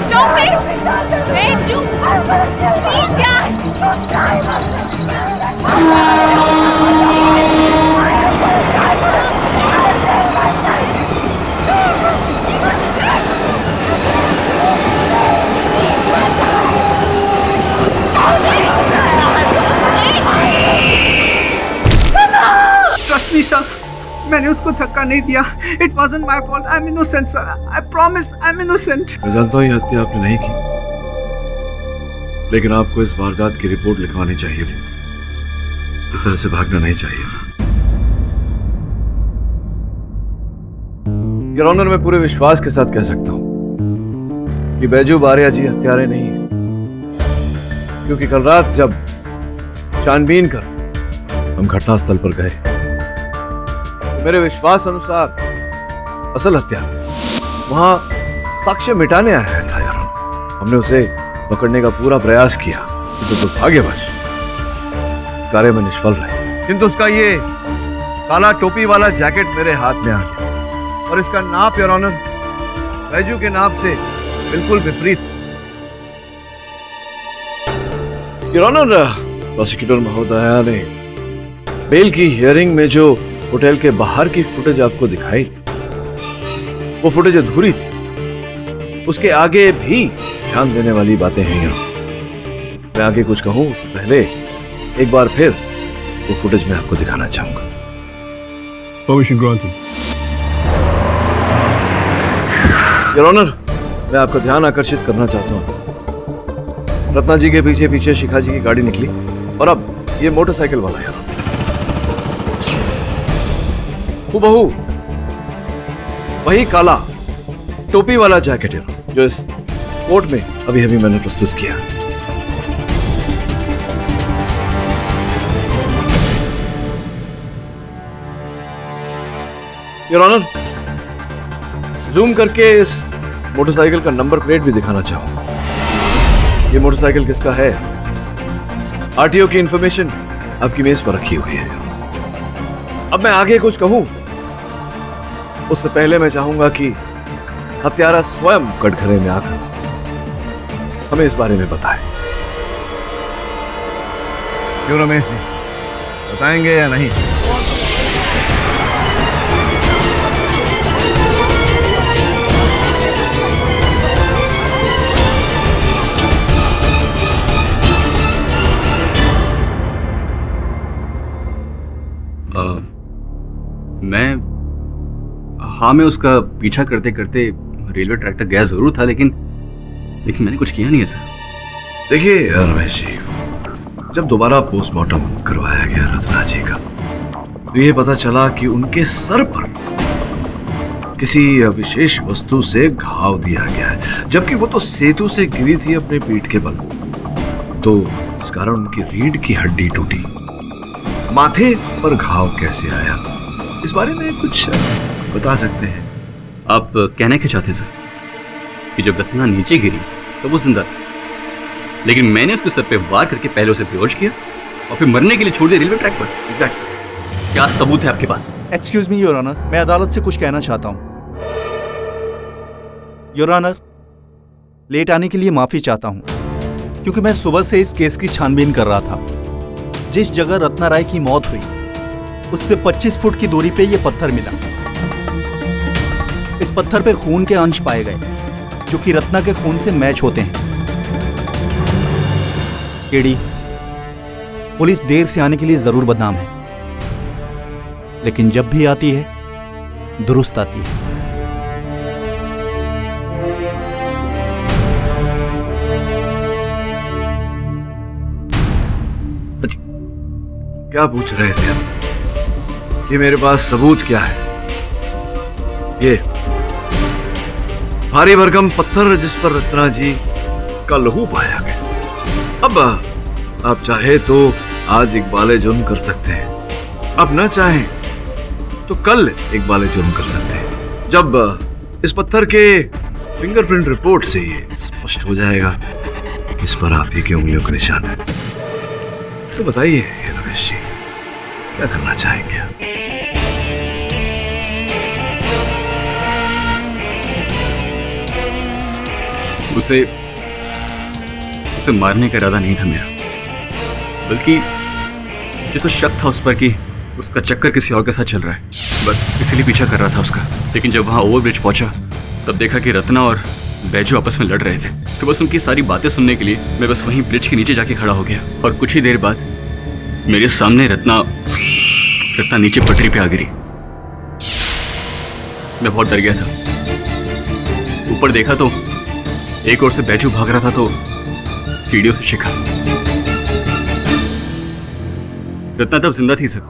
स्टॉप इट बैजू, प्लीज यार। ट्रस्ट मी सर, मैं मैंने उसको धक्का नहीं दिया। It wasn't my fault, I am innocent sir, I promise I am innocent. मैं जानता हूँ ये हत्या आपने नहीं की, लेकिन आपको इस वारदात की रिपोर्ट लिखवानी चाहिए थी। इस तरह से भागना नहीं चाहिए था। योर ऑनर, मैं पूरे विश्वास के साथ कह सकता हूं कि बैजू बारिया जी हत्यारे नहीं है, क्योंकि कल रात जब छानबीन कर हम घटनास्थल पर गए तो मेरे विश्वास अनुसार असल हत्यारा वहां साक्ष्य मिटाने आया था। योर ऑनर, हमने उसे पकड़ने का पूरा प्रयास किया, किंतु दुर्भाग्यवश कार्य में निष्फल रहे। किंतु उसका ये काला टोपी वाला जैकेट मेरे हाथ में आ गया और इसका नाप योर ऑनर बैजू के नाप से बिल्कुल विपरीत। योर ऑनर, प्रोसिक्यूटर महोदया ने बेल की हियरिंग में जो होटल के बाहर की फुटेज आपको दिखाई थी, वो फुटेज अधूरी थी। उसके आगे भी ध्यान देने वाली बातें हैं। मैं आगे कुछ कहूं उससे पहले एक बार फिर वो फुटेज मैं आपको दिखाना चाहूंगा। Permission granted. योर ऑनर, मैं आपका ध्यान आकर्षित करना चाहता हूं। रत्ना जी के पीछे पीछे शिखा जी की गाड़ी निकली और अब ये मोटरसाइकिल वाला है। हूबहू वही काला टोपी वाला जैकेट है जो इस कोर्ट में अभी अभी मैंने प्रस्तुत किया। योर ऑनर, जूम करके इस मोटरसाइकिल का नंबर प्लेट भी दिखाना चाहूंगा। ये मोटरसाइकिल किसका है? आरटीओ की इंफॉर्मेशन आपकी मेज पर रखी हुई है। अब मैं आगे कुछ कहूं उससे पहले मैं चाहूंगा कि हत्यारा स्वयं कटघरे में आकर हमें इस बारे में बताए। क्यों रमेश जी, बताएंगे या नहीं? मैं उसका पीछा करते करते रेलवे ट्रैक तक गया जरूर था, लेकिन मैंने कुछ किया नहीं है सर। देखिए रमेश जी, जब दोबारा पोस्टमार्टम करवाया गया रत्ना जी का, तो ये पता चला कि उनके सर पर किसी विशेष वस्तु से घाव दिया गया है, जबकि वो तो सेतु से गिरी थी अपने पीठ के बल। तो इस कारण उनकी रीढ़ की हड्डी टूटी। माथे पर घाव कैसे आया, इस बारे में कुछ बता सकते हैं? आप कहना क्या चाहते हैं सर कि जब रत्ना नीचे गिरी तो वो जिंदा थी, लेकिन मैंने उसके सर पे वार करके पहले उसे बेहोश किया और फिर मरने के लिए छोड़ दिया रेलवे ट्रैक पर। एग्जैक्ट। क्या सबूत है आपके पास? एक्सक्यूज मी योर ऑनर, मैं अदालत से कुछ कहना चाहता हूं। योर ऑनर, लेट आने के लिए माफी चाहता हूं, क्योंकि मैं सुबह से इस केस की छानबीन कर रहा था। जिस जगह रत्ना राय की मौत हुई उससे 25 फुट की दूरी पे ये पत्थर मिला। इस पत्थर पे खून के अंश पाए गए जो कि रत्ना के खून से मैच होते हैं। केडी, पुलिस देर से आने के लिए जरूर बदनाम है, लेकिन जब भी आती है दुरुस्त आती है। क्या पूछ रहे थे आप? ये मेरे पास सबूत क्या है? ये भारी भरकम पत्थर जिस पर रत्ना जी का लहू पाया गया। अब आप चाहे तो आज इकबाले जुर्म कर सकते हैं, अब ना चाहें तो कल इकबाले जुर्म कर सकते हैं, जब इस पत्थर के फिंगरप्रिंट रिपोर्ट से ये स्पष्ट हो जाएगा इस पर आप ही की उंगलियों का निशान है। तो बताइए रमेश जी, क्या करना चाहेंगे आप? उसे मारने का इरादा नहीं था मेरा, बल्कि मुझे तो शक था उस पर कि उसका चक्कर किसी और के साथ चल रहा है, बस इसीलिए पीछा कर रहा था उसका। लेकिन जब वहाँ ओवरब्रिज पहुंचा तब देखा कि रत्ना और बैजू आपस में लड़ रहे थे, तो बस उनकी सारी बातें सुनने के लिए मैं बस वहीं ब्रिज के नीचे जाके खड़ा हो गया, और कुछ ही देर बाद मेरे सामने रत्ना नीचे पटरी पे आ गिरी। मैं बहुत डर गया था। ऊपर देखा तो एक ओर से बैजू भाग रहा था तो सीढ़ियों से शिखा। रत्ना तब जिंदा थी सर।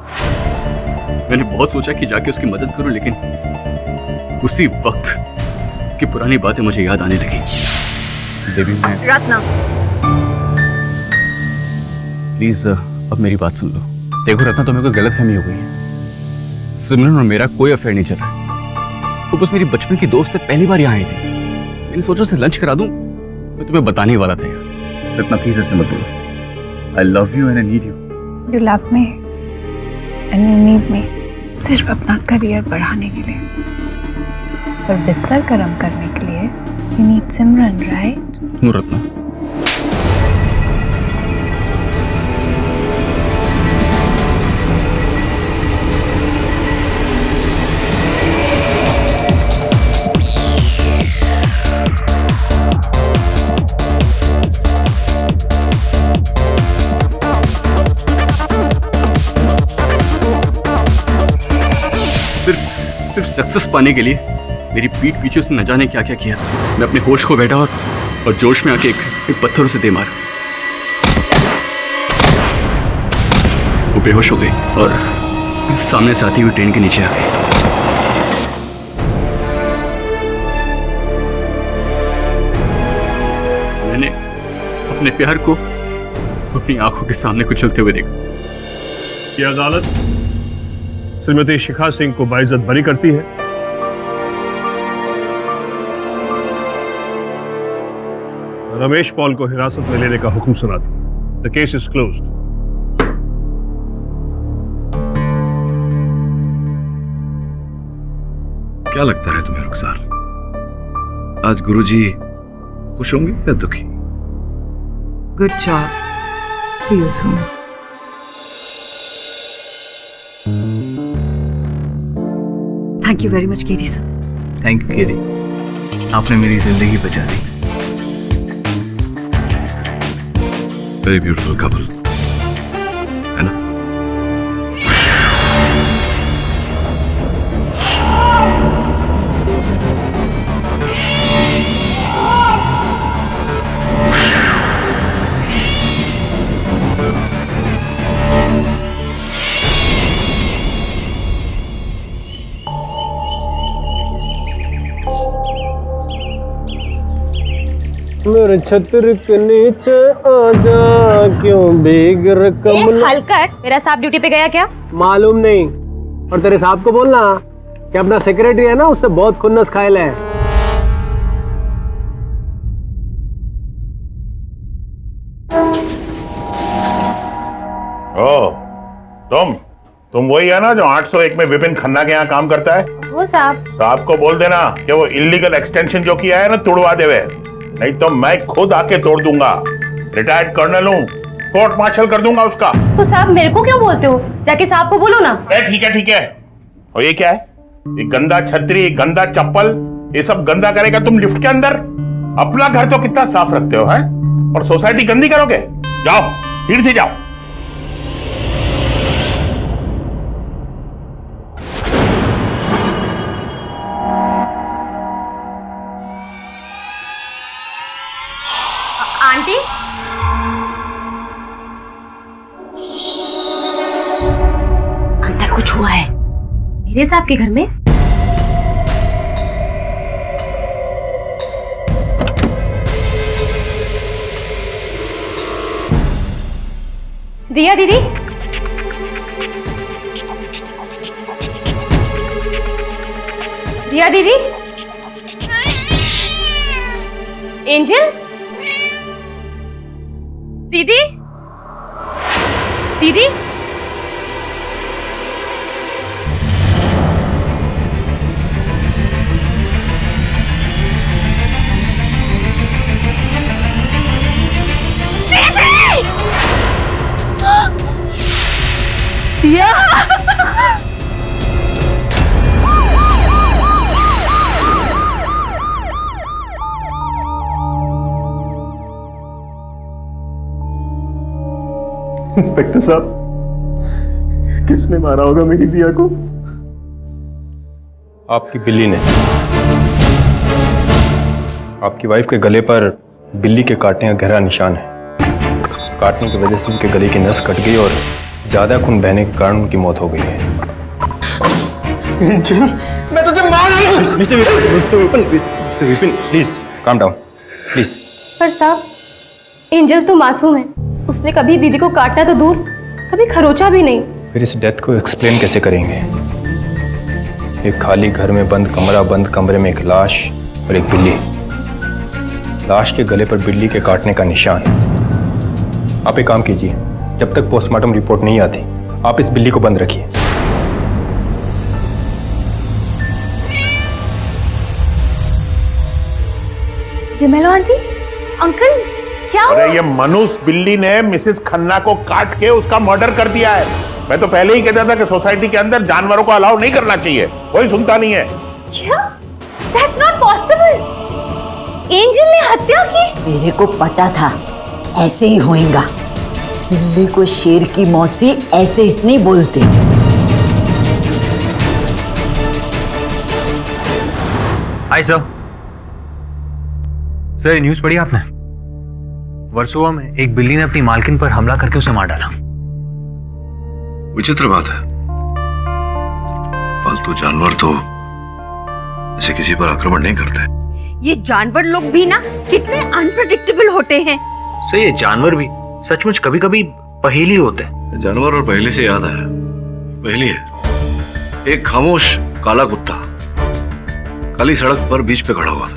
मैंने बहुत सोचा कि जाके उसकी मदद करूं, लेकिन उसी वक्त की पुरानी बातें मुझे याद आने लगी। देवी, मैं रत्ना, प्लीज अब मेरी बात सुन लो। देखो रत्ना, तुम्हें कोई गलतफहमी हो गई है। सिमरन और मेरा कोई अफेयर नहीं चल रहा। वो बस मेरी बचपन की दोस्त है, पहली बार यहाँ आई थी। मैंने सोचा उसे लंच करा दूं, मैं तुम्हें बताने ही वाला था यार। रत्ना प्लीज ऐसे मत बोलो। I love you and I need you. You love me and you need me सिर्फ अपना करियर बढ़ाने के लिए, पर बिस्तर गर्म करने के लिए you need Simran, right? No Ratna, सिर्फ सक्सेस पाने के लिए मेरी पीठ पीछे उसने न जाने क्या क्या किया। मैं अपने होश को बैठा और जोश में आके एक पत्थर उसे दे मारा। वो बेहोश हो गई और सामने से आती हुई ट्रेन के नीचे आ गई। मैंने अपने प्यार को अपनी आंखों के सामने कुचलते हुए देखा। ये अदालत श्रीमती शिखा सिंह को बाइज्जत बरी करती है। रमेश पॉल को हिरासत में लेने का हुक्म सुनाती। The case is closed. क्या लगता है तुम्हें रुखसार, आज गुरुजी खुश होंगे या दुखी? Good job. See you soon. Thank you very much Kerry sir. Thank you Kerry, आपने मेरी जिंदगी बचा दी। वेरी ब्यूटीफुल कपल, है ना? मेरे छत्र के नीचे आजा, क्यों भीग रकम हलकर मेरा साहब ड्यूटी पे गया क्या? मालूम नहीं। और तेरे साहब को बोलना कि अपना सेक्रेटरी है ना, उससे बहुत खुन्नस खायल है। ओ, तुम वही है ना जो 801 में विपिन खन्ना के यहाँ काम करता है? वो साहब। साहब को बोल देना कि वो इलीगल एक्सटेंशन जो किया है ना, तुड़वा देवे, नहीं तो मैं खुद आके तोड़ दूंगा। रिटायर्ड कर्नल हूँ, कोर्ट मार्शल कर दूंगा उसका। तो साहब मेरे को क्यों बोलते हो? जाके साहब को बोलो ना। ठीक है। और ये क्या है? ये गंदा छतरी, गंदा चप्पल, ये सब गंदा करेगा तुम लिफ्ट के अंदर? अपना घर तो कितना साफ रखते हो, है? और सोसाइटी गंदी करोगे? जाओ, सीढ़ी से जाओ। आंटी, अंदर कुछ हुआ है मेरे साहब के घर में। दिया दीदी, दिया दीदी, एंजल दीदी, दीदी, दिया। इंस्पेक्टर साहब, किसने मारा होगा मेरी दिया को? आपकी बिल्ली ने आपकी वाइफ के गले पर बिल्ली के काटने का गहरा निशान है। काटने की वजह से उनके गले की नस कट गई और ज्यादा खून बहने के कारण उनकी मौत हो गई है। मैं तुझे मार mister Vipin please calm down please. पर साहब, एंजल तो मासूम है, उसने कभी दीदी को काटना तो दूर, कभी खरोचा भी नहीं। फिर इस डेथ को एक्सप्लेन कैसे करेंगे? एक खाली घर में बंद कमरे में एक लाश और एक बिल्ली। लाश के गले पर बिल्ली के काटने का निशान। आप एक काम कीजिए, जब तक पोस्टमार्टम रिपोर्ट नहीं आती आप इस बिल्ली को बंद रखिए। जिमेलो आंटी, अंकल क्या हुआ? अरे ये मनुष्य बिल्ली ने मिसेस खन्ना को काट के उसका मर्डर कर दिया है। मैं तो पहले ही कहता था कि सोसाइटी के अंदर जानवरों को अलाउ नहीं करना चाहिए, कोई सुनता नहीं है। क्या? That's not possible. एंजल ने हत्या की? मेरे को पता था ऐसे ही होएगा। बिल्ली को शेर की मौसी ऐसे इतनी बोलते। Hi sir. सर, न्यूज़ पढ़ी आपने? वर्सोवा में एक बिल्ली ने अपनी मालकिन पर हमला करके उसे मार डाला। विचित्र बात है, पालतू जानवर तो ऐसे किसी पर आक्रमण नहीं करते। ये जानवर लोग भी ना कितने अनप्रेडिक्टेबल होते हैं। सर, ये जानवर भी सचमुच कभी कभी पहेली होते हैं। जानवर और पहेली से याद आया, पहेली है। एक खामोश काला कुत्ता काली सड़क पर बीच पे खड़ा हुआ था।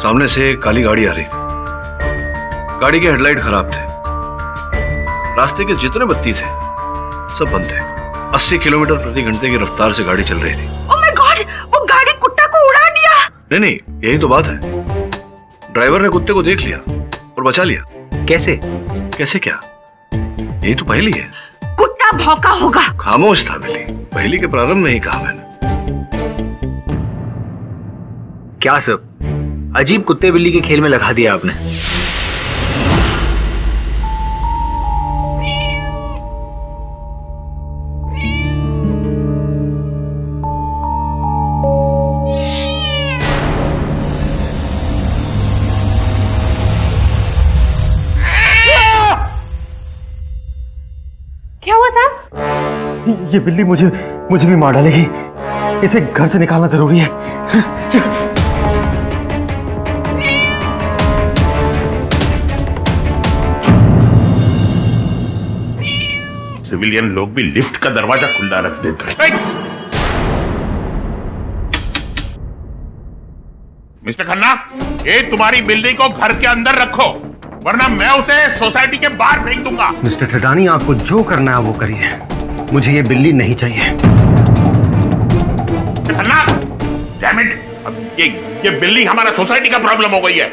सामने से एक काली गाड़ी आ रही थी। गाड़ी के हेडलाइट खराब थे। रास्ते के जितने बत्ती थे सब बंद थे। 80 किलोमीटर प्रति घंटे की रफ्तार से गाड़ी चल रही थी। ओह माय गॉड, वो गाड़ी कुत्ता को उड़ा दिया। नहीं, यही तो बात है। ड्राइवर ने कुत्ते को देख लिया और बचा लिया। कैसे? कैसे क्या? यही तो पहेली है। कुत्ता भौंका होगा। खामोश था बिल्ली। पहेली के प्रारंभ में ही कहा मैंने। क्या सर, अजीब कुत्ते बिल्ली के खेल में लगा दिया आपने। क्या हुआ साहब? ये बिल्ली मुझे भी मार डालेगी। इसे घर से निकालना जरूरी है। सिविलियन लोग भी लिफ्ट का दरवाजा खुला रख देते हैं। मिस्टर खन्ना, ये तुम्हारी बिल्ली को घर के अंदर रखो, वरना मैं उसे सोसाइटी के बाहर फेंक दूंगा। मिस्टर ठडानी, आपको जो करना है वो करिए, मुझे ये बिल्ली नहीं चाहिए। खन्ना, डैम इट, अब ये बिल्ली हमारा सोसाइटी का प्रॉब्लम हो गई है।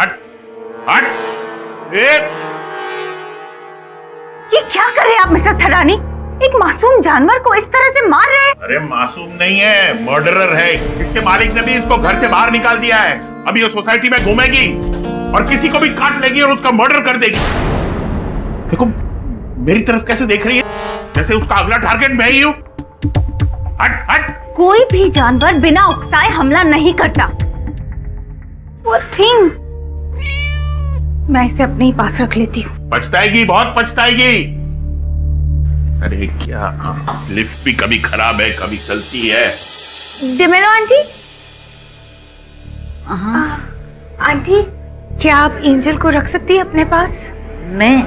हट हट। ये क्या कर रहे हैं आप मिस्टर ठडानी? एक मासूम जानवर को इस तरह से मार रहे हैं। अरे मासूम नहीं है, मर्डरर है। इसके मालिक ने भी इसको घर से बाहर निकाल दिया है। अभी ये सोसाइटी में घूमेगी और किसी को भी काट लेगी और उसका मर्डर कर देगी। देखो मेरी तरफ कैसे देख रही है, जैसे उसका अगला टारगेट मैं ही हूं। हट हट। कोई भी जानवर बिना उकसाए हमला नहीं करता। वो थिंग, मैं इसे अपने ही पास रख लेती हूँ। पछताएगी, बहुत पछताएगी। अरे क्या, लिफ्ट भी कभी खराब है कभी चलती है। डिमेलो आंटी, आंटी क्या आप एंजल को रख सकती है अपने पास? मैं?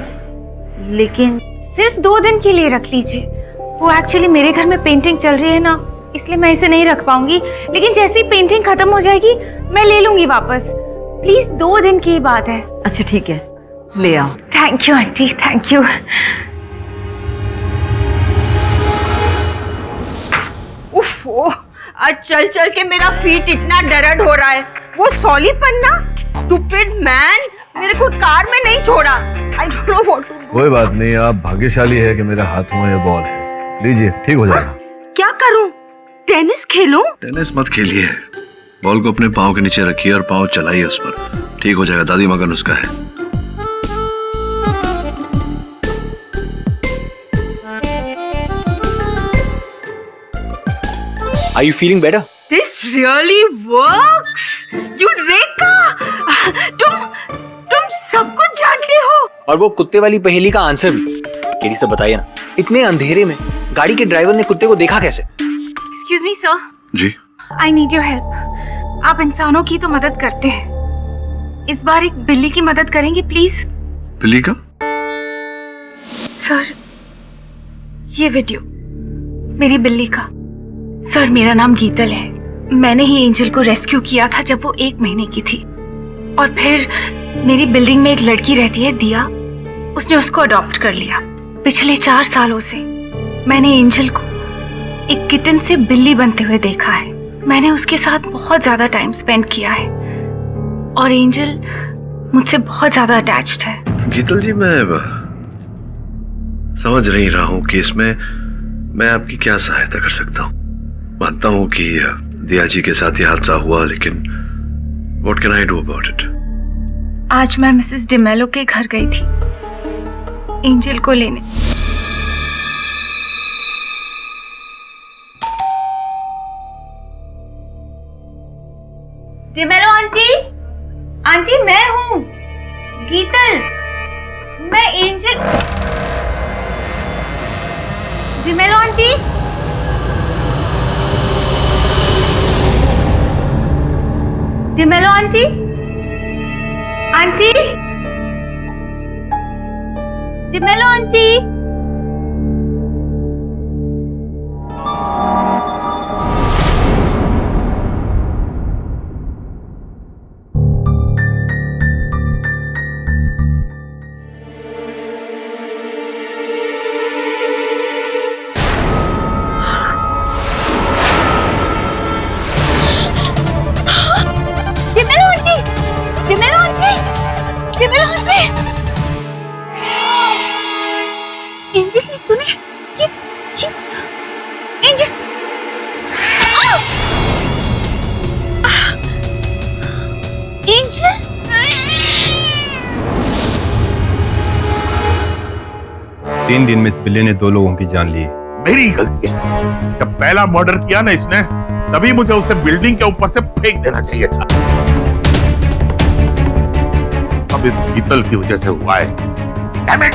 लेकिन सिर्फ 2 दिन के लिए रख लीजिए। वो एक्चुअली मेरे घर में पेंटिंग चल रही है ना, इसलिए मैं इसे नहीं रख पाऊंगी। लेकिन जैसे ही पेंटिंग खत्म हो जाएगी मैं ले लूंगी वापस। प्लीज 2 दिन की बात है। अच्छा ठीक है, ले आओ। Thank you aunty, thank you. उफ, आज चल चल के मेरा फीट इतना दर्द हो रहा है। वो सॉलिड पन्ना, स्टूपिड मैन, मेरे को कार में नहीं छोड़ा। I don't know what to do. कोई बात नहीं, आप भाग्यशाली है कि मेरे हाथों में ये बॉल है। लीजिए, ठीक हो जाएगा। क्या करूं? टेनिस खेलूं? टेनिस मत खेलिए, बॉल को अपने पाँव के नीचे रखिए और पाँव चलाइए उस पर। ठीक हो जाएगा, दादी माँ का नुस्खा है। Are you feeling better? This really works. Eureka! तुम सब कुछ जानते हो। और वो कुत्ते वाली पहेली का आंसर भी। केडी से बताइए ना, इतने अंधेरे में गाड़ी के ड्राइवर ने कुत्ते को देखा कैसे? एक्सक्यूज मी सर, जी आई नीड योर हेल्प। आप इंसानों की तो मदद करते हैं, इस बार एक बिल्ली की मदद करेंगे प्लीज? बिल्ली का? सर, ये वीडियो मेरी बिल्ली का। सर, मेरा नाम गीतल है। मैंने ही एंजल को रेस्क्यू किया था जब वो 1 महीने की थी। और फिर मेरी बिल्डिंग में एक लड़की रहती है, दिया। उसने उसको अडॉप्ट कर लिया। पिछले 4 सालों से मैंने एंजल को एक किटन से बिल्ली बनते हुए देखा है। मैंने उसके साथ बहुत ज्यादा टाइम स्पेंड किया है और एंजल मुझसे बहुत ज्यादा अटैच्ड है। गीतल जी, मैं समझ नहीं रहा हूँ कि इसमें मैं आपकी क्या सहायता कर सकता हूँ। मानता हूँ कि दिया जी के साथ ये हादसा हुआ, लेकिन what can I do about it? आज मैं मिसेस डिमेलो के घर गई थी एंजल को लेने। डिमेलो आंटी, आंटी मैं हूँ गीतल। मैं angel. D'Mello aunty, D'Mello aunty, aunty, D'Mello aunty. तीन दिन में इस बिल्ली ने 2 लोगों की जान ली। मेरी गलती है। जब पहला मर्डर किया ना इसने, तभी मुझे उसे बिल्डिंग के ऊपर से फेंक देना चाहिए था। अब इस गीतल की वजह से हुआ है। Damn it!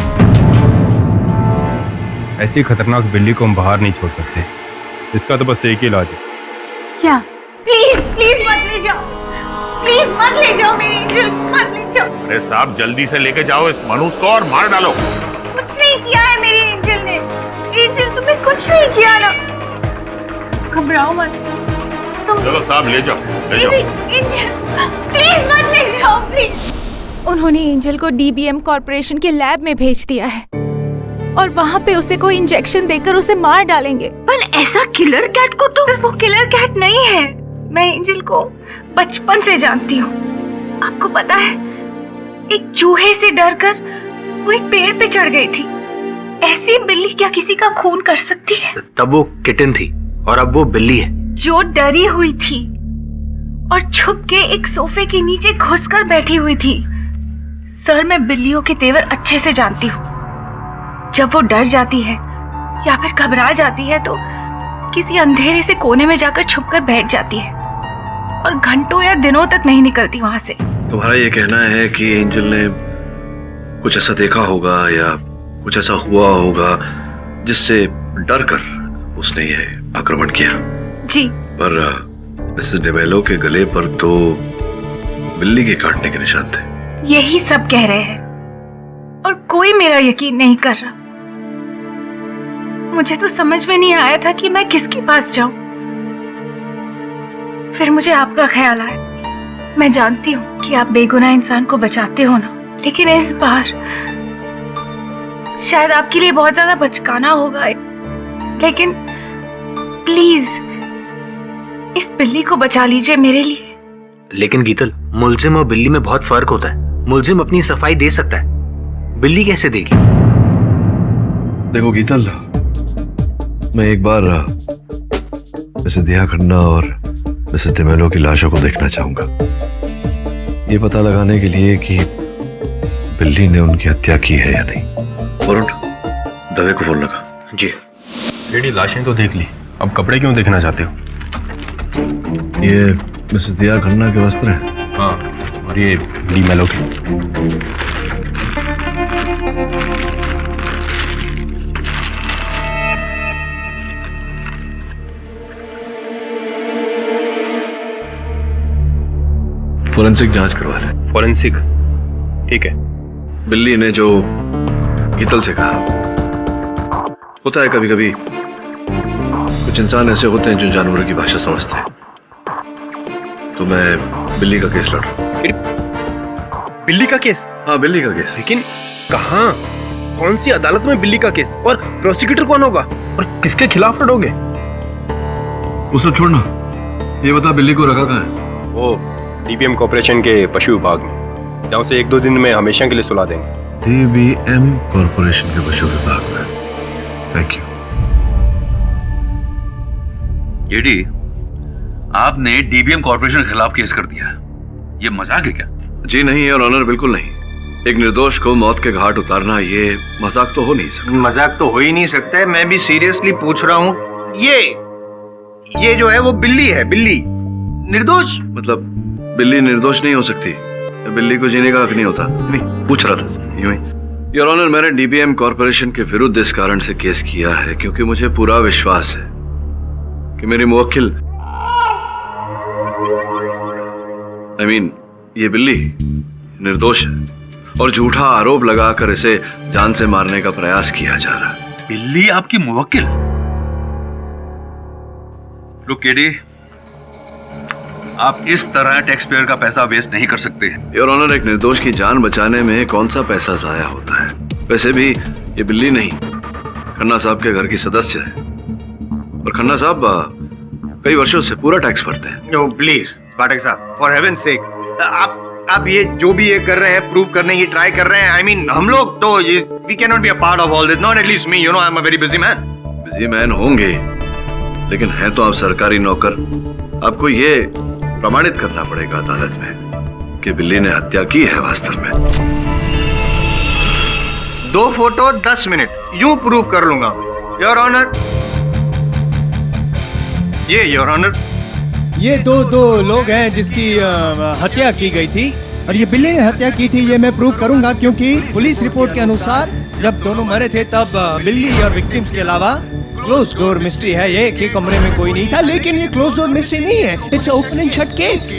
ऐसी खतरनाक बिल्ली को हम बाहर नहीं छोड़ सकते। इसका तो बस एक ही इलाज है। क्या? प्लीज प्लीज मत ले जाओ, प्लीज मत ले जाओ मेरी एंजल, मत ले जाओ। अरे साहब, जल्दी से लेके जाओ इस मनुष्य को और मार डालो। कुछ नहीं किया है मेरी एंजल ने। एंजल, तुमने कुछ नहीं किया ना। घबराओ मत तुम। चलो साहब, ले जाओ, ले जाओ। एंजल, प्लीज मत ले जाओ, प्लीज। उन्होंने एंजल को डीबीएम कॉर्पोरेशन के लैब में भेज दिया है और वहाँ पे उसे कोई इंजेक्शन देकर उसे मार डालेंगे। पर ऐसा किलर कैट को तो वो किलर कैट नहीं है। मैं एंजल को बचपन से जानती हूँ। आपको पता है, एक चूहे से डरकर वो एक पेड़ पे चढ़ गई थी। ऐसी बिल्ली क्या किसी का खून कर सकती है? तब वो किटन थी और अब वो बिल्ली है जो डरी हुई थी और छुप के एक सोफे के नीचे घुसकर बैठी हुई थी। सर, मैं बिल्लियों के तेवर अच्छे से जानती हूँ। जब वो डर जाती है या फिर घबरा जाती है तो किसी अंधेरे से कोने में जाकर छुपकर बैठ जाती है और घंटों या दिनों तक नहीं निकलती वहां से। तुम्हारा ये कहना है कि एंजल ने कुछ ऐसा देखा होगा या कुछ ऐसा हुआ होगा जिससे डर कर उसने ये आक्रमण किया? जी। पर मिसेस डिमेलो के गले पर तो बिल्ली के काटने के निशान थे। यही सब कह रहे हैं और कोई मेरा यकीन नहीं कर रहा। मुझे तो समझ में नहीं आया था कि मैं किसके पास जाऊं। फिर मुझे आपका ख्याल आया। मैं जानती हूँ कि आप बेगुनाह इंसान को बचाते हो ना, लेकिन इस बार शायद आपके लिए बहुत ज्यादा बचकाना होगा, लेकिन प्लीज इस बिल्ली को बचा लीजिए मेरे लिए। लेकिन गीतल, मुलजिम और बिल्ली में बहुत फर्क होता है। मुलजिम अपनी सफाई दे सकता है, बिल्ली कैसे देगी? देखो गीतल, मैं एक बार मिसेस दिया खन्ना और मिसेस डिमेलो की लाशों को देखना चाहूंगा, ये पता लगाने के लिए कि बिल्ली ने उनकी हत्या की है या नहीं। वरुण, दवे को फोन लगा। जी। लेडी, लाशें तो देख ली, अब कपड़े क्यों देखना चाहते हो? ये मिसेस दिया खन्ना के वस्त्र हैं। हाँ, और ये डी मेलो के। फोरेंसिक जांच करवा रहे। फॉरेंसिक, ठीक है। बिल्ली ने जो गीतल से कहा, होता है कभी कभी कुछ इंसान ऐसे होते हैं जो जानवरों की भाषा समझते हैं। तो मैं बिल्ली का केस लड़ रहा हूं। बिल्ली का केस? हाँ, बिल्ली का केस। लेकिन कहाँ, कौन सी अदालत में बिल्ली का केस? और प्रोसिक्यूटर कौन होगा? और किसके खिलाफ लड़ोगे? वो सब छोड़ना, ये बता बिल्ली को रखा कहाँ है? वो डीबीएम कॉर्पोरेशन के पशु विभाग में, जहाँ से 1-2 दिन में हमेशा के लिए सुला देंगे। डीबीएम कॉर्पोरेशन के पशु विभाग में। Thank you. केडी, आपने डीबीएम कॉर्पोरेशन के खिलाफ केस कर दिया, ये मजाक है क्या? जी नहीं योर ऑनर, बिल्कुल नहीं। एक निर्दोष को मौत के घाट उतारना ये मजाक तो हो नहीं सकता। मजाक तो हो ही नहीं सकता है। मैं भी सीरियसली पूछ रहा हूँ। ये जो है वो बिल्ली है, बिल्ली निर्दोष। मतलब बिल्ली निर्दोष नहीं हो सकती? बिल्ली को जीने का हक नहीं होता? नहीं, पूछ रहा था यूं ही। योर ऑनर, मैंने डीबीएम कॉर्पोरेशन के विरुद्ध इस कारण से केस किया है क्योंकि मुझे पूरा विश्वास है कि मेरी मुवक्किल ये बिल्ली निर्दोष है और झूठा आरोप लगाकर इसे जान से मारने का प्रयास किया जा रहा है। बिल्ली आपकी मुवक्किल? लुक केडी, आप इस तरह टैक्स पेयर का पैसा वेस्ट नहीं कर सकते हैं। योर ऑनर, एक निर्दोष की जान बचाने में कौन सा पैसा जाया होता है? वैसे भी ये बिल्ली नहीं, खन्ना साहब के घर की सदस्य है और खन्ना साहब कई वर्षों से पूरा टैक्स भरते हैं। नो प्लीज पाठक साहब, फॉर हेवंस सेक, आप ये जो भी ये कर रहे हैं, प्रूव करने की ट्राई कर रहे हैं। आई मीन हम लोग तो we can not be a part of all this, not at least me, you know, I am a very busy man. Busy man होंगे, लेकिन है तो आप सरकारी नौकर। आपको ये प्रमाणित करना पड़ेगा अदालत में कि बिल्ली ने हत्या की है वास्तव में। 2 फोटो 10 मिनट यूं प्रूव कर लूंगा योर ऑनर। ये योर ऑनर, ये दो लोग हैं जिसकी हत्या की गई थी और ये बिल्ली ने हत्या की थी, ये मैं प्रूव करूंगा क्योंकि पुलिस रिपोर्ट के अनुसार जब दोनों मरे थे तब बिल्ली और विक्टिम्स के अलावा क्लोज डोर मिस्ट्री है ये कि कमरे में कोई नहीं था। लेकिन ये क्लोज डोर मिस्ट्री नहीं है, it's open and shut case.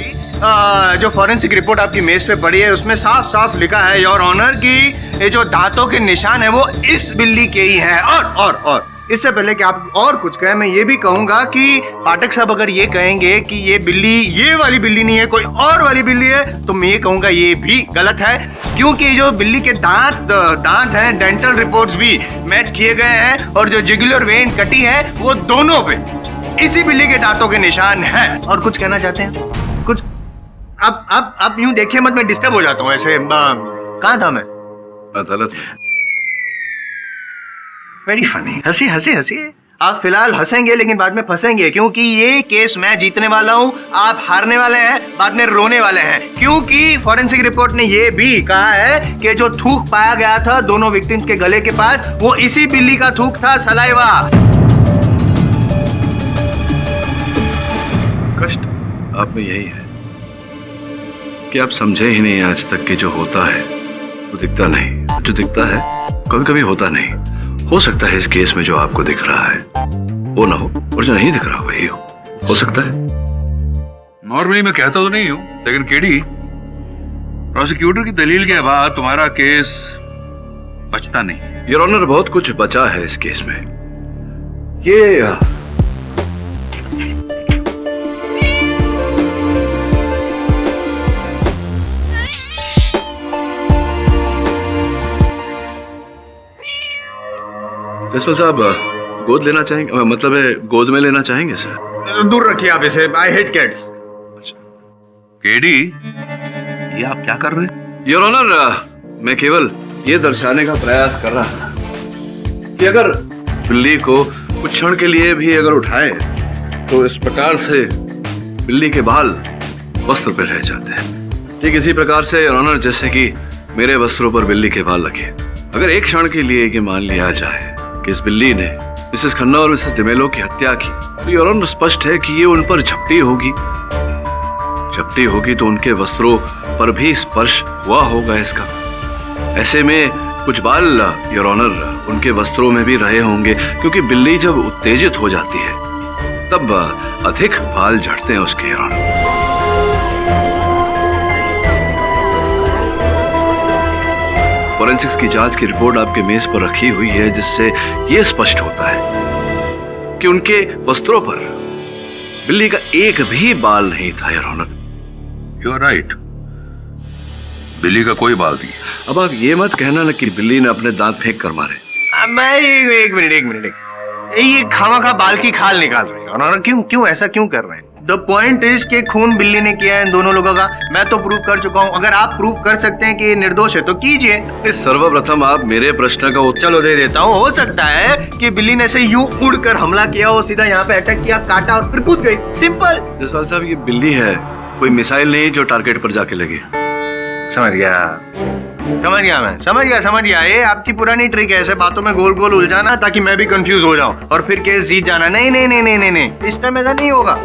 जो फॉरेंसिक रिपोर्ट आपकी मेज पे पड़ी है उसमें साफ साफ लिखा है योर ऑनर कि ये जो दांतों के निशान है वो इस बिल्ली के ही है। और इससे पहले कि आप और कुछ कहें, मैं ये भी कहूंगा कि पाठक साहब अगर ये कहेंगे कि ये बिल्ली ये वाली बिल्ली नहीं है, कोई और वाली बिल्ली है, तो मैं ये कहूंगा ये भी गलत है, क्योंकि जो बिल्ली के दांत हैं, डेंटल रिपोर्ट्स भी मैच किए गए हैं और जो जुगुलर वेन कटी है वो दोनों पे इसी बिल्ली के दांतों के निशान हैं। और कुछ कहना चाहते हैं? कुछ आप यूं देखिए मत, मैं डिस्टर्ब हो जाता हूँ ऐसे। कहाँ था मैं? अदालत में। वेरी फनी, हंसी। आप फिलहाल हंसेंगे लेकिन बाद में फंसेंगे, क्योंकि ये केस मैं जीतने वाला हूँ, आप हारने वाले हैं, बाद में रोने वाले हैं, क्योंकि फॉरेंसिक रिपोर्ट ने ये भी कहा है कि जो थूक पाया गया था दोनों विक्टिम्स के गले के पास वो इसी बिल्ली का थूक था, सलाइवा। कष्ट आप में यही है कि आप समझे ही नहीं आज तक कि जो होता है वो दिखता नहीं, जो दिखता है कभी कभी होता नहीं। हो सकता है इस केस में जो आपको दिख रहा है वो ना हो और जो नहीं दिख रहा वही हो सकता है। नॉर्मली मैं कहता तो नहीं हूं, लेकिन केडी, प्रोसिक्यूटर की दलील के बाद तुम्हारा केस बचता नहीं। योर ऑनर, बहुत कुछ बचा है इस केस में। ये जसवाल साहब गोद लेना चाहेंगे, मतलब है गोद में लेना चाहेंगे सर? दूर रखिए आप इसे, आई हेट कैट्स। केडी, ये आप क्या कर रहे हैं? योर ऑनर, मैं केवल ये दर्शाने का प्रयास कर रहा था कि अगर बिल्ली को कुछ क्षण के लिए भी अगर उठाए तो इस प्रकार से बिल्ली के बाल वस्त्र पर रह जाते हैं। ठीक इसी प्रकार से योर ऑनर, जैसे कि मेरे वस्त्रों पर बिल्ली के बाल लगे, अगर एक क्षण के लिए ये मान लिया जाए कि इस बिल्ली ने मिसेस खन्ना और मिसेस डिमेलो की हत्या की, तो योर ऑनर स्पष्ट है कि ये उन पर झपटी होगी। झपटी होगी तो उनके वस्त्रों पर भी स्पर्श हुआ होगा इसका। ऐसे में कुछ बाल योर ऑनर उनके वस्त्रों में भी रहे होंगे, क्योंकि बिल्ली जब उत्तेजित हो जाती है तब अधिक बाल झड़ते हैं उसके योर ऑनर। फॉरेंसिक्स की जांच की रिपोर्ट आपके मेज पर रखी हुई है, जिससे यह स्पष्ट होता है कि उनके वस्त्रों पर बिल्ली का एक भी बाल नहीं था your honour. You are right, बिल्ली का कोई बाल नहीं। अब आप ये मत कहना ना कि बिल्ली ने अपने दांत फेंक कर मारे। मैं एक मिनट ये खामा बाल की खाल निकाल रहे हैं और क्यों ऐसा क्यों कर रहे हैं? द पॉइंट इज कि खून बिल्ली ने किया है इन दोनों लोगों का। मैं तो प्रूव कर चुका हूं। अगर आप प्रूव कर सकते हैं कि ये निर्दोष है तो कीजिए। सर्वप्रथम आप मेरे प्रश्न का उत्तर चलो दे देता हूँ। हो सकता है कि बिल्ली ने से यूं उड़कर हमला किया हो, सीधा यहाँ पे अटैक किया, काटा और फिर कूद गई। सिंपल। जसवाल साहब, ये बिल्ली है, कोई मिसाइल नहीं जो टारगेट पर जाके लगे। समझ गया। ये आपकी पुरानी ट्रिक है, ऐसे बातों में गोल गोल उलझाना ताकि मैं भी कंफ्यूज हो जाऊं और फिर केस जीत जाना। नहीं, इस टाइम ऐसा नहीं होगा।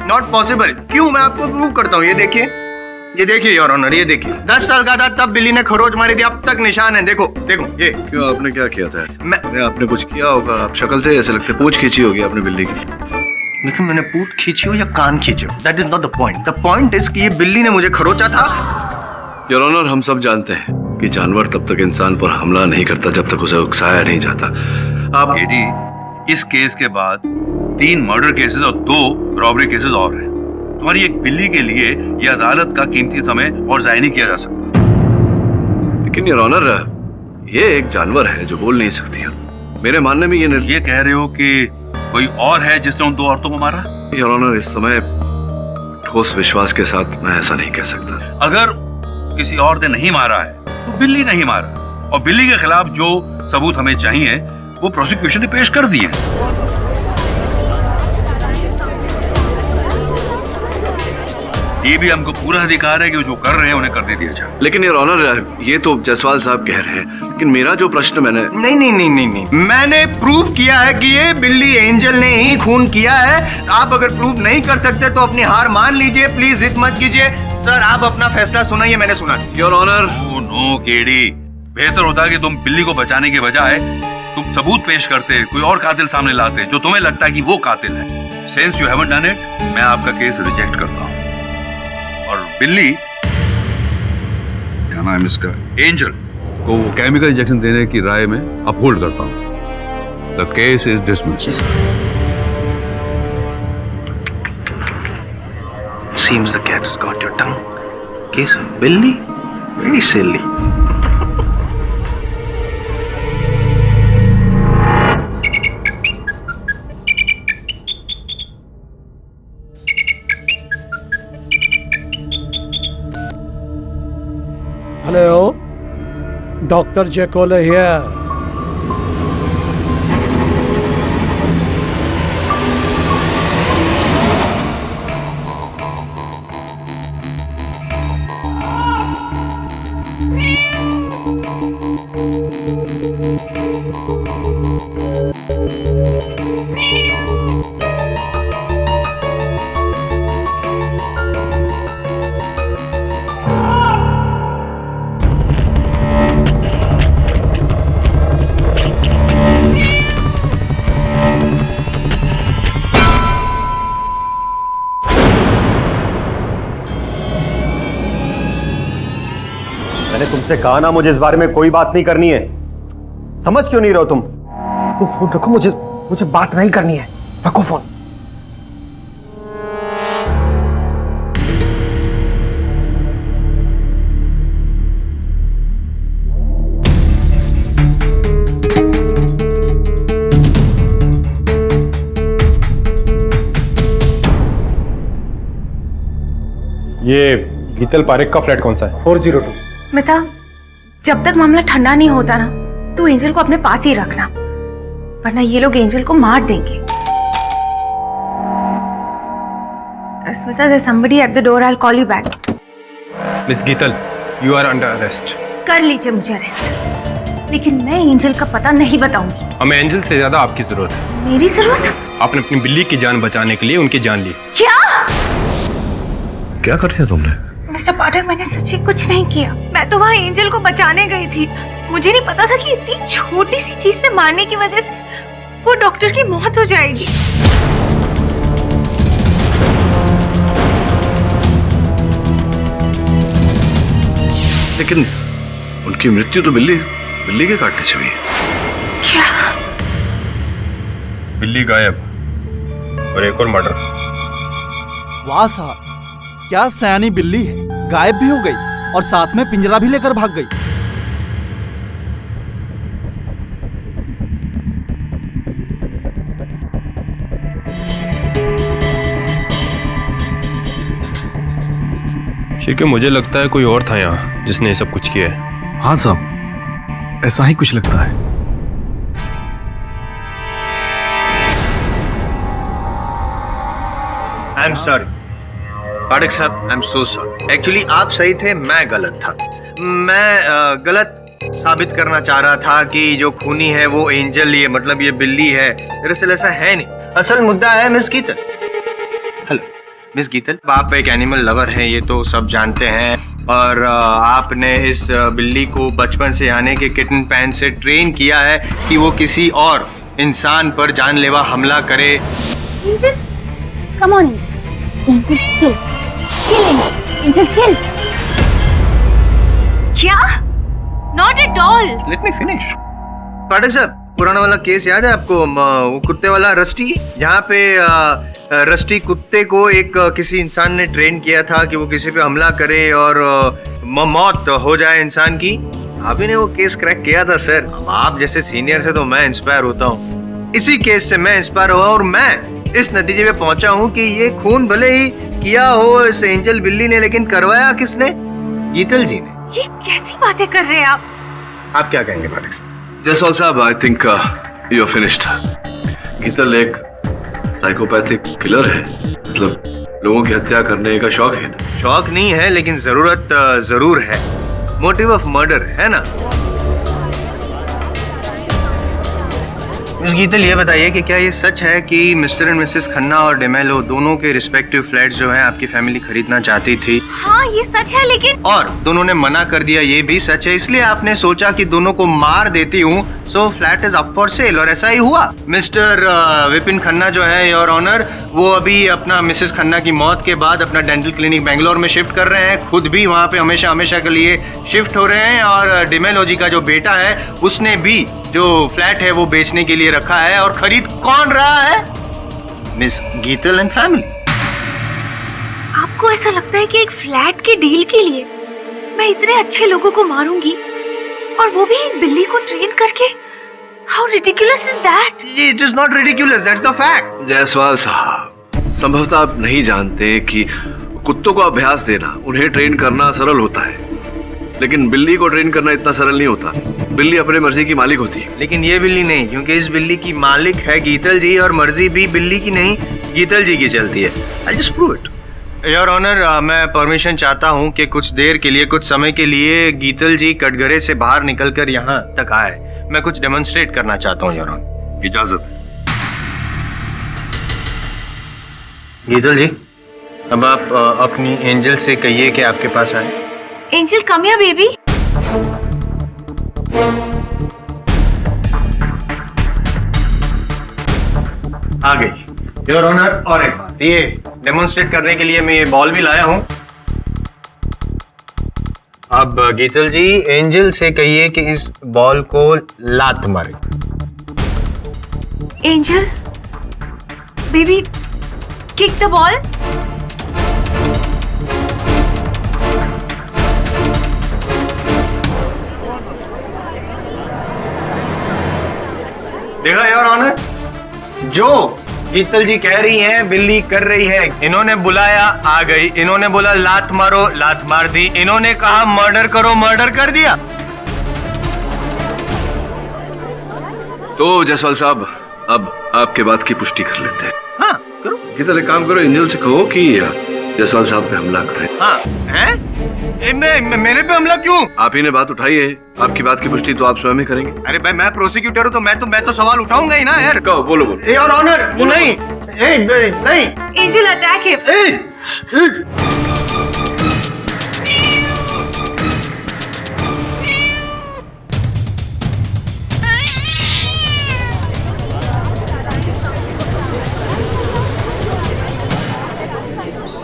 Not possible. क्यों? मैं आपको प्रूव करता हूँ। ये देखिए योर ऑनर, ये देखिए 10 साल का था तब बिल्ली ने खरोच मारी थी, अब तक निशान है। देखो ये। क्यों, आपने क्या किया था? आपने कुछ किया होगा, आप शक्ल से ऐसे लगते पूंछ खींची होगी आपने बिल्ली की। लेकिन मैंने पूंछ खींची हो या कान खींचे हो, that is not the point. The point is कि ये बिल्ली ने मुझे खरोचा था। योर ऑनर, हम सब जानते हैं कि जानवर तब तक इंसान पर हमला नहीं करता जब तक उसे उकसाया नहीं जाता। आप एडी, इस केस के बाद 3 मर्डर केसेस और 2 रॉबरी केसेस और हैं। तुम्हारी एक बिल्ली के लिए यह अदालत का कीमती समय और जाया नहीं किया जा सकता। लेकिन योर ऑनर, ये एक जानवर है जो बोल नहीं सकती है। मेरे मानने में ये कह रहे हो कि कोई और है जिसने उन 2 औरतों को मारा? योर ऑनर, इस समय ठोस विश्वास के साथ मैं ऐसा नहीं कह सकता। अगर किसी और ने नहीं मारा है तो बिल्ली नहीं मारा, और बिल्ली के खिलाफ जो सबूत हमें चाहिए वो प्रोसिक्यूशन ने पेश कर दिए। ये भी हमको पूरा अधिकार है कि जो कर रहे हैं उन्हें कर दे दिया जाए। लेकिन योर ऑनर, ये तो जसवाल साहब कह रहे हैं, लेकिन मेरा जो प्रश्न नहीं, मैंने प्रूव किया है कि ये बिल्ली एंजल ने ही खून किया है। आप अगर प्रूव नहीं कर सकते तो अपनी हार मान लीजिए, प्लीज जिद मत कीजिए। सर, आप अपना फैसला सुनाइए, मैंने सुना। Your honour. नो केडी, बेहतर होता कि तुम बिल्ली को बचाने के बजाय तुम सबूत पेश करते, कोई और कातिल सामने लाते जो तुम्हें लगता है कि वो कातिल है। Since you haven't done it, मैं आपका केस रिजेक्ट करता हूं। और बिल्ली, क्या नाम इसका, एंजल को केमिकल इंजेक्शन देने की राय में अपहोल्ड करता हूं। The case is dismissed. Seems the cat has got your tongue. Case of Billy? Very silly. Hello, Dr. Jekyll here. मैंने तुमसे कहा ना, मुझे इस बारे में कोई बात नहीं करनी है। समझ क्यों नहीं रहो तुम? फोन रखो, मुझे बात नहीं करनी है। रखो फोन। ये गीतल पारेख का फ्लैट कौन सा है? 402। मिता, जब तक मामला ठंडा नहीं होता ना, तो एंजल को अपने पास ही रखना, वरना ये लोग एंजल को मार देंगे। Smita, there's somebody at the door. I'll call you back. Miss Geetal, you are under arrest. कर लीजिए मुझे अरेस्ट। लेकिन मैं एंजल का पता नहीं बताऊंगी। हमें एंजल से ज्यादा आपकी जरूरत है। मेरी जरूरत? आपने अपनी बिल्ली की जान बचाने के लिए उनकी जान ली। क्या? क्या कर दिया तुमने? मिस्टर पाठक, मैंने सच्ची कुछ नहीं किया। मैं तो वहाँ एंजल को बचाने गई थी। मुझे नहीं पता था कि इतनी छोटी सी चीज से मारने की वजह से वो डॉक्टर की मौत हो जाएगी। लेकिन उनकी मृत्यु तो बिल्ली के काटने से हुई है। क्या? बिल्ली गायब और एक और मर्डर। वाह साहब, क्या सयानी बिल्ली है, गायब भी हो गई और साथ में पिंजरा भी लेकर भाग गई। ठीक है, मुझे लगता है कोई और था यहाँ जिसने ये सब कुछ किया है। हाँ साहब, ऐसा ही कुछ लगता है। आई एम सॉरी पाठक साहब, I am so sorry. Actually आप सही थे, मैं गलत था। मैं गलत साबित करना चाह रहा था कि जो खूनी है वो एंजल, ये मतलब ये बिल्ली है। दरअसल ऐसा है नहीं। असल मुद्दा है मिस गीतल। हेलो मिस गीतल, आप एक एनिमल लवर हैं, ये तो सब जानते हैं। और आपने इस बिल्ली को बचपन से यानी कि किटन पैन से ट्रेन किया है कि वो किसी और इंसान पर जानलेवा हमला करे। Come on, Angel, kill. Kill Angel, kill. क्या? Not at all. Let me finish. पाठक साहब, पुराना वाला केस याद है आपको, वो कुत्ते वाला रस्टी, जहाँ पे रस्टी कुत्ते को एक किसी इंसान ने ट्रेन किया था कि वो किसी पे हमला करे और मौत हो जाए इंसान की। आप ही ने वो केस क्रैक किया था सर। आप जैसे सीनियर से तो मैं इंस्पायर होता हूँ। इसी केस से मैं इंस्पायर हुआ और मैं इस नतीजे पे पहुंचा हूँ कि ये खून भले ही किया हो इस एंजल बिल्ली ने, लेकिन करवाया किसने? गीतल जी ने। ये कैसी बातें कर रहे हैं आप? आप क्या कहेंगे पाठक साहब? जयसवाल साहब, I think you are finished. Geetal एक साइकोपैथिक किलर है, मतलब लोगों की हत्या करने का शौक है ना? शौक नहीं है, लेकिन जरूरत जरूर है। मोटिव ऑफ मर्डर है ना? मिस गीतल, ये बताइए कि क्या ये सच है कि मिस्टर एंड मिसेस खन्ना और डेमेलो दोनों के रिस्पेक्टिव फ्लैट्स जो हैं आपकी फैमिली खरीदना चाहती थी? हाँ, ये सच है, लेकिन और दोनों ने मना कर दिया, ये भी सच है। इसलिए आपने सोचा कि दोनों को मार देती हूँ, सो flat is up for sale, और ऐसा ही हुआ। मिस्टर विपिन खन्ना जो है योर ऑनर, वो अभी अपना मिसेस खन्ना की मौत के बाद अपना डेंटल क्लिनिक बेंगलोर में शिफ्ट कर रहे हैं, खुद भी वहाँ पे हमेशा हमेशा के लिए शिफ्ट हो रहे हैं। और डेमेलो जी का जो बेटा है उसने भी जो फ्लैट है वो बेचने के लिए रखा है, और खरीद कौन रहा है? Miss Geetal and family. आपको ऐसा लगता है कि एक फ्लैट के डील के लिए मैं इतने अच्छे लोगों को मारूंगी, और वो भी एक बिल्ली को ट्रेन करके? How ridiculous is that? It is not ridiculous, that's the fact. Jaiswal साहब, संभवतः आप नहीं जानते कि कुत्तों को अभ्यास देना, उन्हें ट्रेन करना सरल होता है, लेकिन बिल्ली को ट्रेन करना इतना सरल नहीं होता। बिल्ली अपने मर्जी की मालिक होती है। लेकिन ये बिल्ली नहीं, क्योंकि इस बिल्ली की मालिक है गीतल जी, और मर्जी भी बिल्ली की नहीं गीतल जी की चलती है। I'll just prove it. Your honour, मैं परमिशन चाहता हूँ कि कुछ देर के लिए, कुछ समय के लिए गीतल जी कटघरे से बाहर निकलकर यहाँ तक आए। मैं कुछ डेमोन्स्ट्रेट करना चाहता हूँ योर ऑनर। इजाजत। गीतल जी, अब आप अपनी एंजल से कहिए कि आपके पास आए। Angel, come here baby. आ गई योर ऑनर। और एक बात, ये डेमोन्स्ट्रेट करने के लिए मैं ये बॉल भी लाया हूं। अब गीतल जी, एंजल से कहिए कि इस बॉल को लात मारे। Angel baby, kick the ball. देखा योर ऑनर, जो गीतल जी कह रही हैं बिल्ली कर रही है। इन्होंने बुलाया, आ गई। इन्होंने बोला लात मारो, लात मार दी। इन्होंने कहा मर्डर करो, मर्डर कर दिया। तो जयसवाल साहब, अब आपके बात की पुष्टि कर लेते हैं। हाँ करो। गीतल, एक काम करो, एंजल से कहो कि जयसवाल साहब पे हमला करें। हाँ, हैं? मेरे पे हमला क्यों? आप ही ने बात उठाई है, आपकी बात की पुष्टि तो आप स्वयं ही करेंगे। अरे भाई मैं प्रोसिक्यूटर हूँ तो मैं तो सवाल उठाऊंगा ही ना यार। कहो, बोलो बोलो। योर ऑनर, नहीं नहीं। एंजल अटैक है।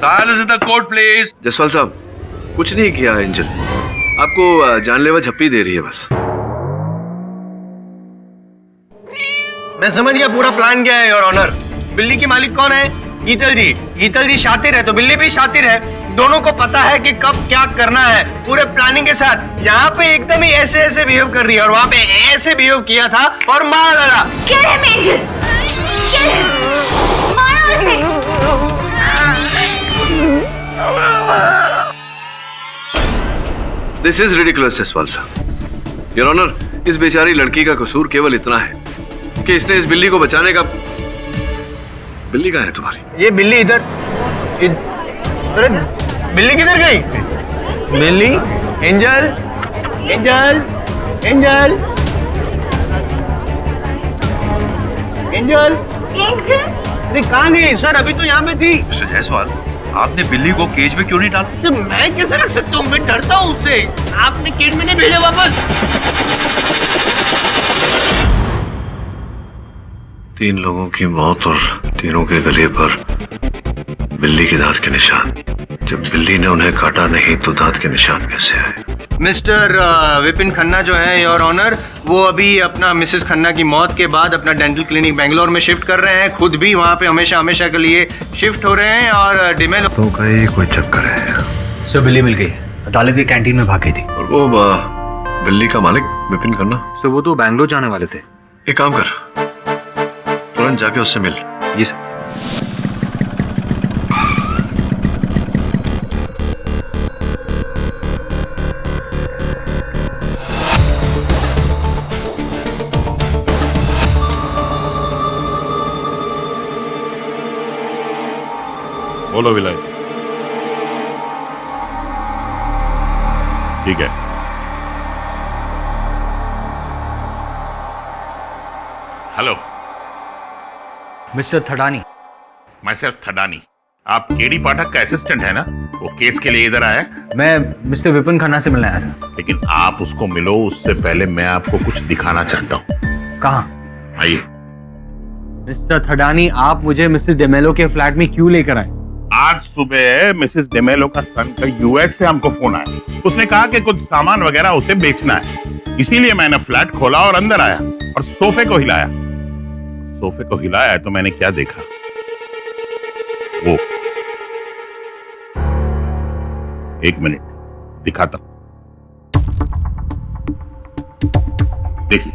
Silence in the court, please. Jaswal साहब, कुछ नहीं किया एंजल, आपको जानलेवा झप्पी दे रही है बस। मैं समझ गया पूरा प्लान क्या है योर ऑनर। बिल्ली की मालिक कौन है? गीतल जी। गीतल जी शातिर है तो बिल्ली भी शातिर है। दोनों को पता है कि कब क्या करना है, पूरे प्लानिंग के साथ। यहाँ पे एकदम ही ऐसे ऐसे बिहेव कर रही है और वहाँ पे ऐसे बिहेव किया था और मार डाला। दिस इज रिडिकुलस जसवाल साहब। योर ऑनर, इस बेचारी लड़की का कसूर केवल इतना है कि इसने इस बिल्ली को बचाने का। बिल्ली कहाँ है तुम्हारी? ये बिल्ली इधर। अरे बिल्ली किधर गई? बिल्ली, एंजल, एंजल, एंजल, एंजल, अरे कहाँ गई सर? अभी तो यहाँ पे थी। मिस्टर जायसवाल, आपने बिल्ली को केज में क्यों नहीं डाला? तो मैं कैसे रख सकता हूँ? मैं डरता हूँ उससे। आपने केज में नहीं भेजा वापस? 3 लोगों की मौत और तीनों के गले पर बिल्ली के दांत के निशान। जब बिल्ली ने उन्हें काटा नहीं तो दांत के निशान कैसे आए? मिस्टर विपिन खन्ना जो है योर ऑनर, वो अभी अपना मिसेस खन्ना की मौत के बाद अपना डेंटल क्लिनिक बेंगलोर में शिफ्ट कर रहे हैं। खुद भी वहाँ पे हमेशा हमेशा के लिए शिफ्ट हो रहे हैं और डिमेल तो कहीं कोई चक्कर है। सर बिल्ली मिल गई, अदालत की कैंटीन में भाग गई थी। और वो बिल्ली का मालिक विपिन खन्ना? सर वो तो बैंगलोर जाने वाले थे। एक काम कर, तुरंत जाके उससे मिल। जी सर। बोलो विलाय। ठीक है। Hello mister Thadani. My self Thadani. आप केडी पाठक का असिस्टेंट है ना? वो केस के लिए इधर आया? मैं मिस्टर विपिन खन्ना से मिलने आया था। लेकिन आप उसको मिलो उससे पहले मैं आपको कुछ दिखाना चाहता हूँ। कहाँ? आइए। मिस्टर थडानी, आप मुझे मिसेस डेमेलो के फ्लैट में क्यों लेकर आए? आज सुबह मिसेस डेमेलो का सन का यूएस से हमको फोन आया। उसने कहा कि कुछ सामान वगैरह उसे बेचना है, इसीलिए मैंने फ्लैट खोला और अंदर आया और सोफे को हिलाया। सोफे को हिलाया तो मैंने क्या देखा? वो 1 मिनट दिखाता हूं। देखिए।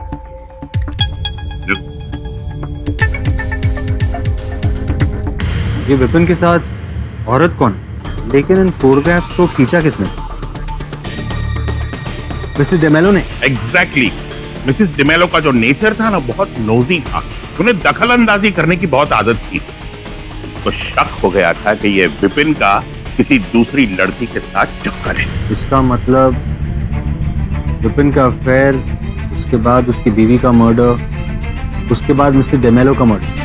ये विपिन के साथ औरत कौन? लेकिन इन फोटोग्राफ्स को खींचा किसने? मिसेस डेमेलो ने। एग्जैक्टली। मिसेस डेमेलो का जो नेचर था ना, बहुत नोजी था। उन्हें दखल अंदाजी करने की बहुत आदत थी। तो शक हो गया था कि ये विपिन का किसी दूसरी लड़की के साथ चक्कर है। इसका मतलब विपिन का अफेयर, उसके बाद उसकी बीवी का मर्डर, उसके बाद मिस्टर डेमेलो का मर्डर।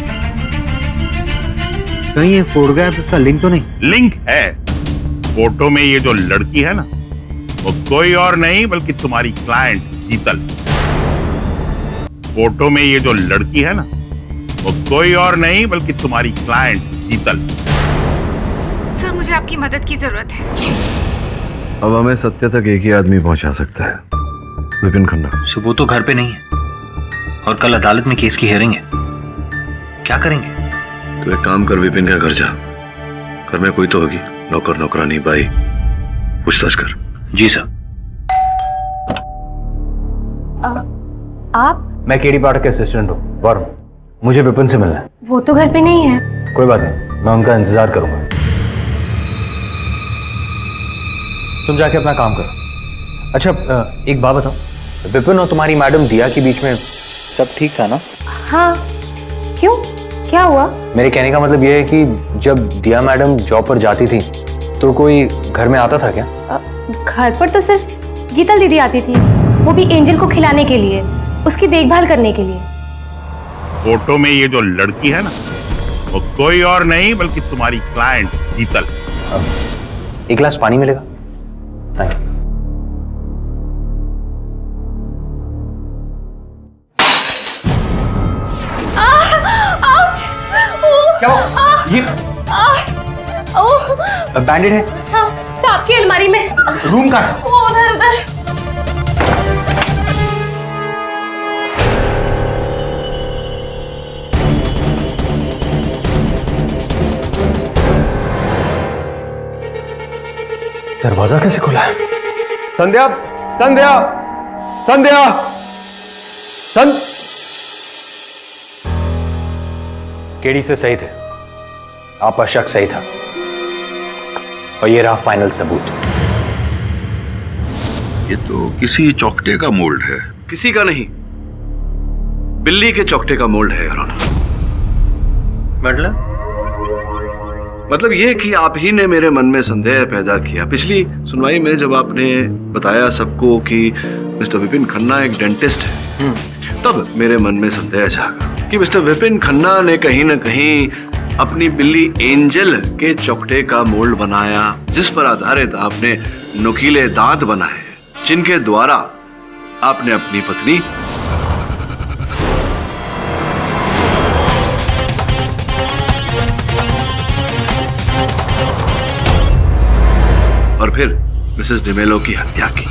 कहीं ये फोटोग्राफ इसका लिंक तो नहीं? लिंक है। फोटो में ये जो लड़की है ना, वो कोई और नहीं बल्कि तुम्हारी क्लाइंट गीतल। फोटो में ये जो लड़की है ना, वो कोई और नहीं बल्कि तुम्हारी क्लाइंट गीतल। सर मुझे आपकी मदद की जरूरत है। अब हमें सत्य तक एक ही आदमी पहुंचा सकता है, विपिन खन्ना। सो वो तो घर पे नहीं है और कल अदालत में केस की हियरिंग है। क्या करेंगे? तो एक काम कर, विपिन का घर जा। घर में कोई तो होगी, नौकर नौकरानी बाई, पूछताछ कर। जी सर। आप? मैं केडी पाठक के असिस्टेंट हूँ वरुण। मुझे विपिन से मिलना है। वो तो घर पे नहीं है। कोई बात नहीं, मैं उनका इंतजार करूंगा। तुम जाके अपना काम करो। अच्छा एक बात बताओ, विपिन और तुम्हारी मैडम दिया के बीच में सब ठीक था ना? हाँ। क्यों? क्या हुआ? मेरे कहने का मतलब ये है कि जब दिया मैडम जॉब पर जाती थी तो कोई घर में आता था क्या? घर पर तो सिर्फ गीतल दीदी आती थी, वो भी एंजल को खिलाने के लिए, उसकी देखभाल करने के लिए। फोटो में ये जो लड़की है ना, वो कोई और नहीं बल्कि तुम्हारी क्लाइंट गीतल। एक गिलास पानी मिलेगा? Thank you. क्या ये बैंडेड है? हाँ, सांप की अलमारी में। रूम का? वो उधर उधर। दरवाजा कैसे खुला है? संध्या, संध्या, संध्या, केडी से सही थे, आपका शक सही था, और ये रहा फाइनल सबूत। ये तो किसी चौकटे का मोल्ड है। किसी का नहीं, बिल्ली के चौकटे का मोल्ड है। मतलब ये कि आप ही ने मेरे मन में संदेह पैदा किया। पिछली सुनवाई में जब आपने बताया सबको कि मिस्टर विपिन खन्ना एक डेंटिस्ट है, तब मेरे मन में संदेह जागा कि मिस्टर विपिन खन्ना ने कहीं न कहीं अपनी बिल्ली एंजल के चौकटे का मोल्ड बनाया, जिस पर आधारित आपने नुकीले दांत बनाए, जिनके द्वारा आपने अपनी पत्नी और फिर मिसेस डिमेलो की हत्या की।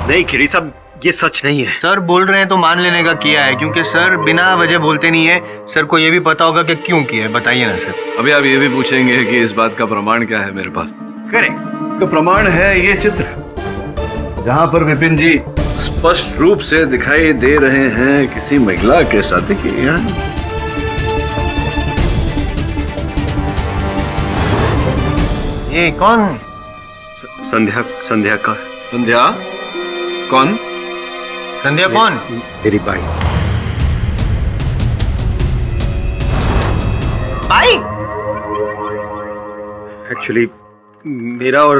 नहीं खिड़ी साहब, ये सच नहीं है। सर बोल रहे हैं तो मान लेने का किया है, क्योंकि सर बिना वजह बोलते नहीं है। सर को ये भी पता होगा कि क्यों किया है, बताइए ना सर। अभी आप ये भी पूछेंगे कि इस बात का प्रमाण क्या है मेरे पास? करें तो प्रमाण है ये चित्र, जहां पर विपिन जी स्पष्ट रूप से दिखाई दे रहे हैं किसी महिला के साथ की। ये कौन? संध्या, संध्या का। संध्या कौन? संध्या कौन? मेरी बाई। बाई? एक्चुअली मेरा और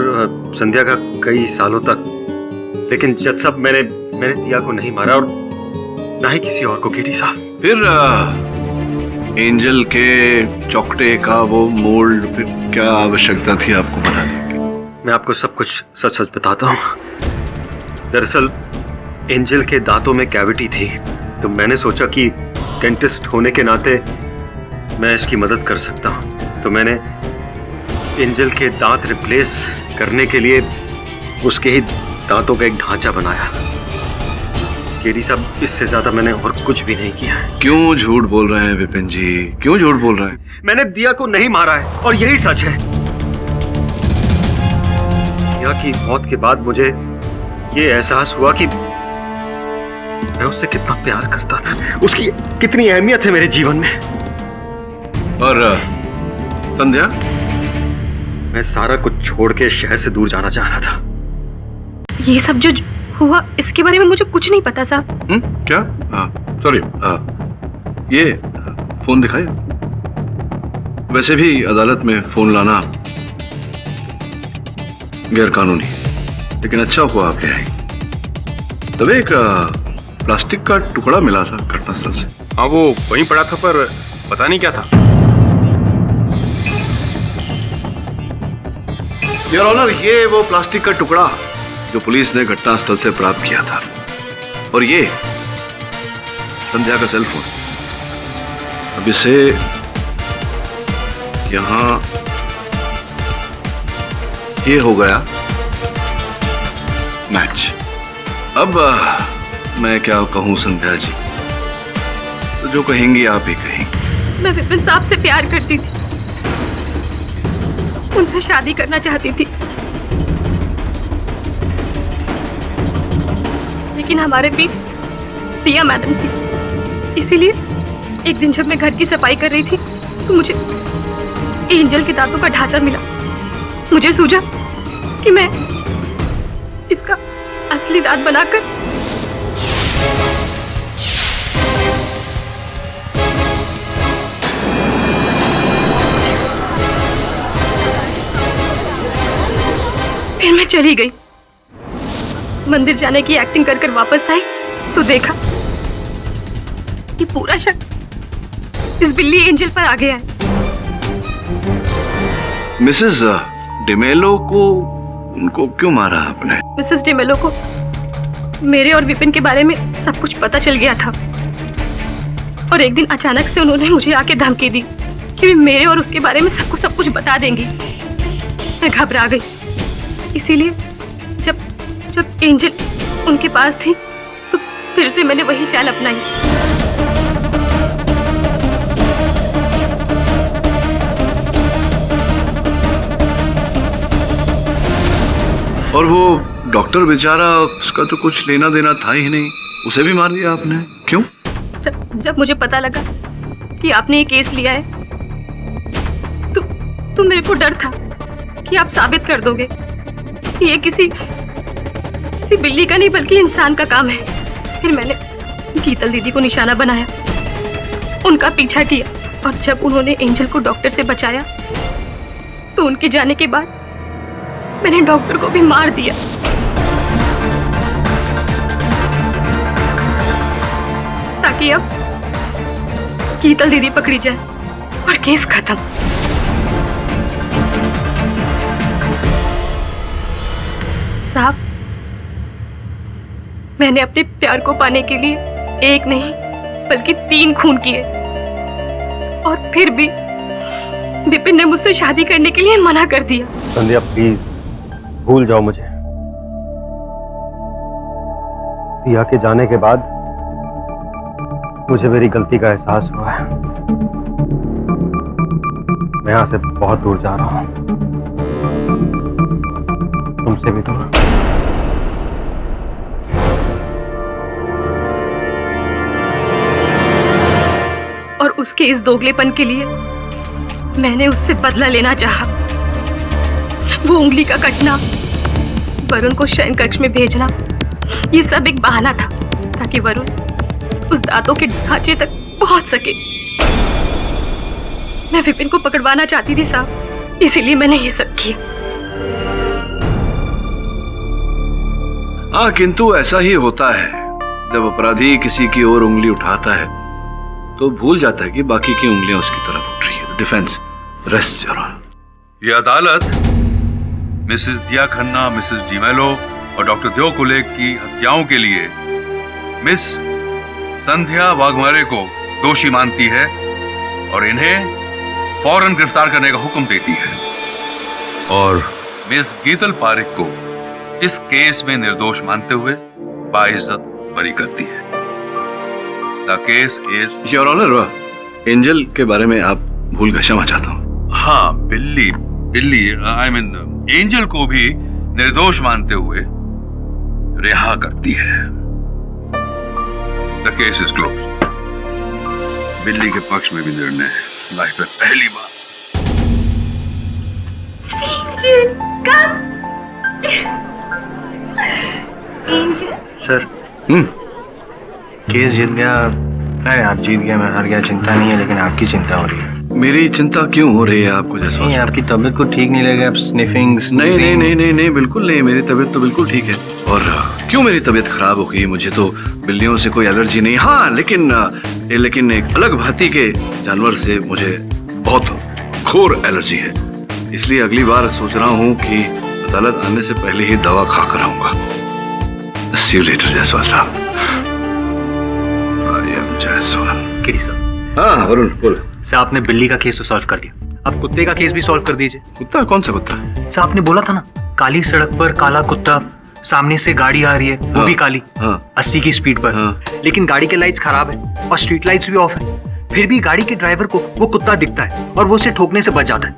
संध्या का कई सालों तक, लेकिन जज साहब मैंने दिया को नहीं मारा और ना ही किसी और को। केडी साहब, फिर एंजल के चौकटे का वो मोल्ड फिर क्या आवश्यकता थी आपको बनाने की? मैं आपको सब कुछ सच सच बताता हूँ। दरअसल एंजल के दांतों में कैविटी थी, तो मैंने सोचा कि डेंटिस्ट होने के नाते मैं इसकी मदद कर सकता हूँ। तो मैंने एंजल के दांत रिप्लेस करने के लिए उसके ही दांतों का एक ढांचा बनाया। केडी साहब, इससे ज्यादा मैंने और कुछ भी नहीं किया है। क्यों झूठ बोल रहे हैं विपिन जी, क्यों झूठ बोल रहे हैं? मैंने दिया को नहीं मारा है और यही सच है। दिया की मौत के बाद मुझे ये एहसास हुआ कि मैं उससे कितना प्यार करता था, उसकी कितनी अहमियत है मेरे जीवन में। और संध्या? मैं सारा कुछ छोड़ के शहर से दूर जाना चाह रहा था। ये सब जो हुआ इसके बारे में मुझे कुछ नहीं पता साहब। क्या? सॉरी, ये फोन दिखाए। वैसे भी अदालत में फोन लाना गैर कानूनी, लेकिन अच्छा हुआ आप ले आई। तब एक प्लास्टिक का टुकड़ा मिला था घटनास्थल से। हाँ, वो वहीं पड़ा था, पर पता नहीं क्या था। योर ऑनर, ये वो प्लास्टिक का टुकड़ा जो पुलिस ने घटनास्थल से प्राप्त किया था, और ये संध्या का सेल फोन। अब इसे यहां ये हो गया मैच। अब मैं क्या कहूं संध्या जी, तो जो कहेंगी आप ही कहेंगी। मैं विपिन साहब से प्यार करती थी, उनसे शादी करना चाहती थी, लेकिन हमारे बीच प्रिया मैडम थी। इसीलिए एक दिन जब मैं घर की सफाई कर रही थी तो मुझे एंजल के दांतों का ढांचा मिला। मुझे सूझा कि मैं इसका असली दांत बनाकर फिर मैं चली गई। मंदिर जाने की एक्टिंग कर कर वापस आई तो देखा ये पूरा शक इस बिल्ली एंजल पर आ गया है। मिसेस डिमेलो को उनको क्यों मारा आपने? मिसेस डिमेलो को मेरे और विपिन के बारे में सब कुछ पता चल गया था और एक दिन अचानक से उन्होंने मुझे आके धमकी दी कि मेरे और उसके बारे में सब कुछ बता देंगी। मैं घबरा गई, इसीलिए जब एंजल उनके पास थी तो फिर से मैंने वही चाल अपनाई। और वो डॉक्टर बेचारा, उसका तो कुछ लेना देना था ही नहीं, उसे भी मार दिया आपने? क्यों? जब मुझे पता लगा कि आपने ये केस लिया है तो मेरे को डर था कि आप साबित कर दोगे कि ये किसी बिल्ली का नहीं बल्कि इंसान का काम है। फिर मैंने गीतल दीदी को निशाना बनाया, उनका पीछा किया और जब उन्होंने एंजल को डॉक्टर से बचाया तो उनके जाने के बाद मैंने डॉक्टर को भी मार दिया। ताकि अब गीतल दीदी पकड़ी जाए और केस खत्म। साहब, मैंने अपने प्यार को पाने के लिए एक नहीं बल्कि 3 खून किए और फिर भी विपिन ने मुझसे शादी करने के लिए मना कर दिया। संध्या प्लीज भूल जाओ मुझे। दिया के जाने के बाद मुझे मेरी गलती का एहसास हुआ है। मैं यहां से बहुत दूर जा रहा हूं, तुमसे भी दूर। और उसके इस दोगलेपन के लिए मैंने उससे बदला लेना चाहा। वो उंगली का कटना, वरुण को शयन कक्ष में भेजना, ये सब एक बहाना था ताकि वरुण उस दांतों के ढांचे तक पहुंच सके। मैं विपिन को पकड़वाना चाहती थी साहब, इसीलिए मैंने ये सब किया। हाँ, किंतु ऐसा ही होता है जब अपराधी किसी की ओर उंगली उठाता है तो भूल जाता है कि बाकी की उंगलियां उसकी तरफ उठ रही है। Defence rest your honour. यह अदालत मिसेस दिया खन्ना, मिसेस डिमेलो और डॉक्टर देव कुलेग की हत्याओं के लिए मिस संध्या वाघमारे को दोषी मानती है और इन्हें फौरन गिरफ्तार करने का हुक्म देती है और मिस गीतल पारिक को इस केस में निर्दोष मानते हुए बाइज्जत बरी करती है। The case is your honour. Angel के बारे में आप भूल गए, क्षमा चाहता हूं। हाँ, बिल्ली आई मीन एंजल को भी निर्दोष मानते हुए रिहा करती है। The case is closed. बिल्ली के पक्ष में भी निर्णय है। लाइफ में पहली बार। सर, केस जीत गया। नहीं, आप जीत गया, मैं हार गया, चिंता नहीं है, लेकिन आपकी चिंता हो रही है। मेरी चिंता क्यों हो रही है आपको? जैसा नहीं, आपकी तबीयत को ठीक नहीं लगे, आप स्निफिंग। नहीं, बिल्कुल नहीं, मेरी तबीयत तो बिल्कुल ठीक है। और क्यों मेरी तबीयत खराब हो गई? मुझे तो बिल्लियों से कोई एलर्जी नहीं। हाँ, लेकिन एक अलग भांति के जानवर से मुझे बहुत घोर एलर्जी है। इसलिए अगली बार सोच रहा हूँ कि अदालत आने से पहले ही दवा खा कर आऊंगा। See you later, जायसवाल साहब। I am Jaiswal. KD sir. हाँ, वरुण बोल। सर, आपने बिल्ली का केस तो सॉल्व कर दिया, अब कुत्ते का केस भी सॉल्व कर दीजिए। कुत्ता? कौन सा कुत्ता? सर, आपने बोला था ना, काली सड़क पर काला कुत्ता, सामने से गाड़ी आ रही है, वो भी काली, 80 की स्पीड पर, लेकिन गाड़ी के लाइट्स खराब है और स्ट्रीट लाइट्स भी ऑफ है, फिर भी गाड़ी के ड्राइवर को वो कुत्ता दिखता है और वो उसे ठोकने से बच जाता है।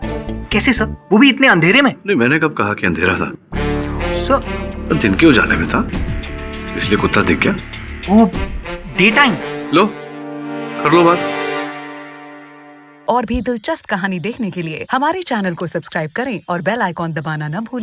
कैसे सर, वो भी इतने अंधेरे में? नहीं, मैंने कब कहा कि अंधेरा था? सर, दिन के उजाले में था, इसलिए कुत्ता दिख गया। वो डे टाइम। लो, कर लो बात। और भी दिलचस्प कहानी देखने के लिए हमारे चैनल को सब्सक्राइब करें और बेल आइकॉन दबाना न भूलें।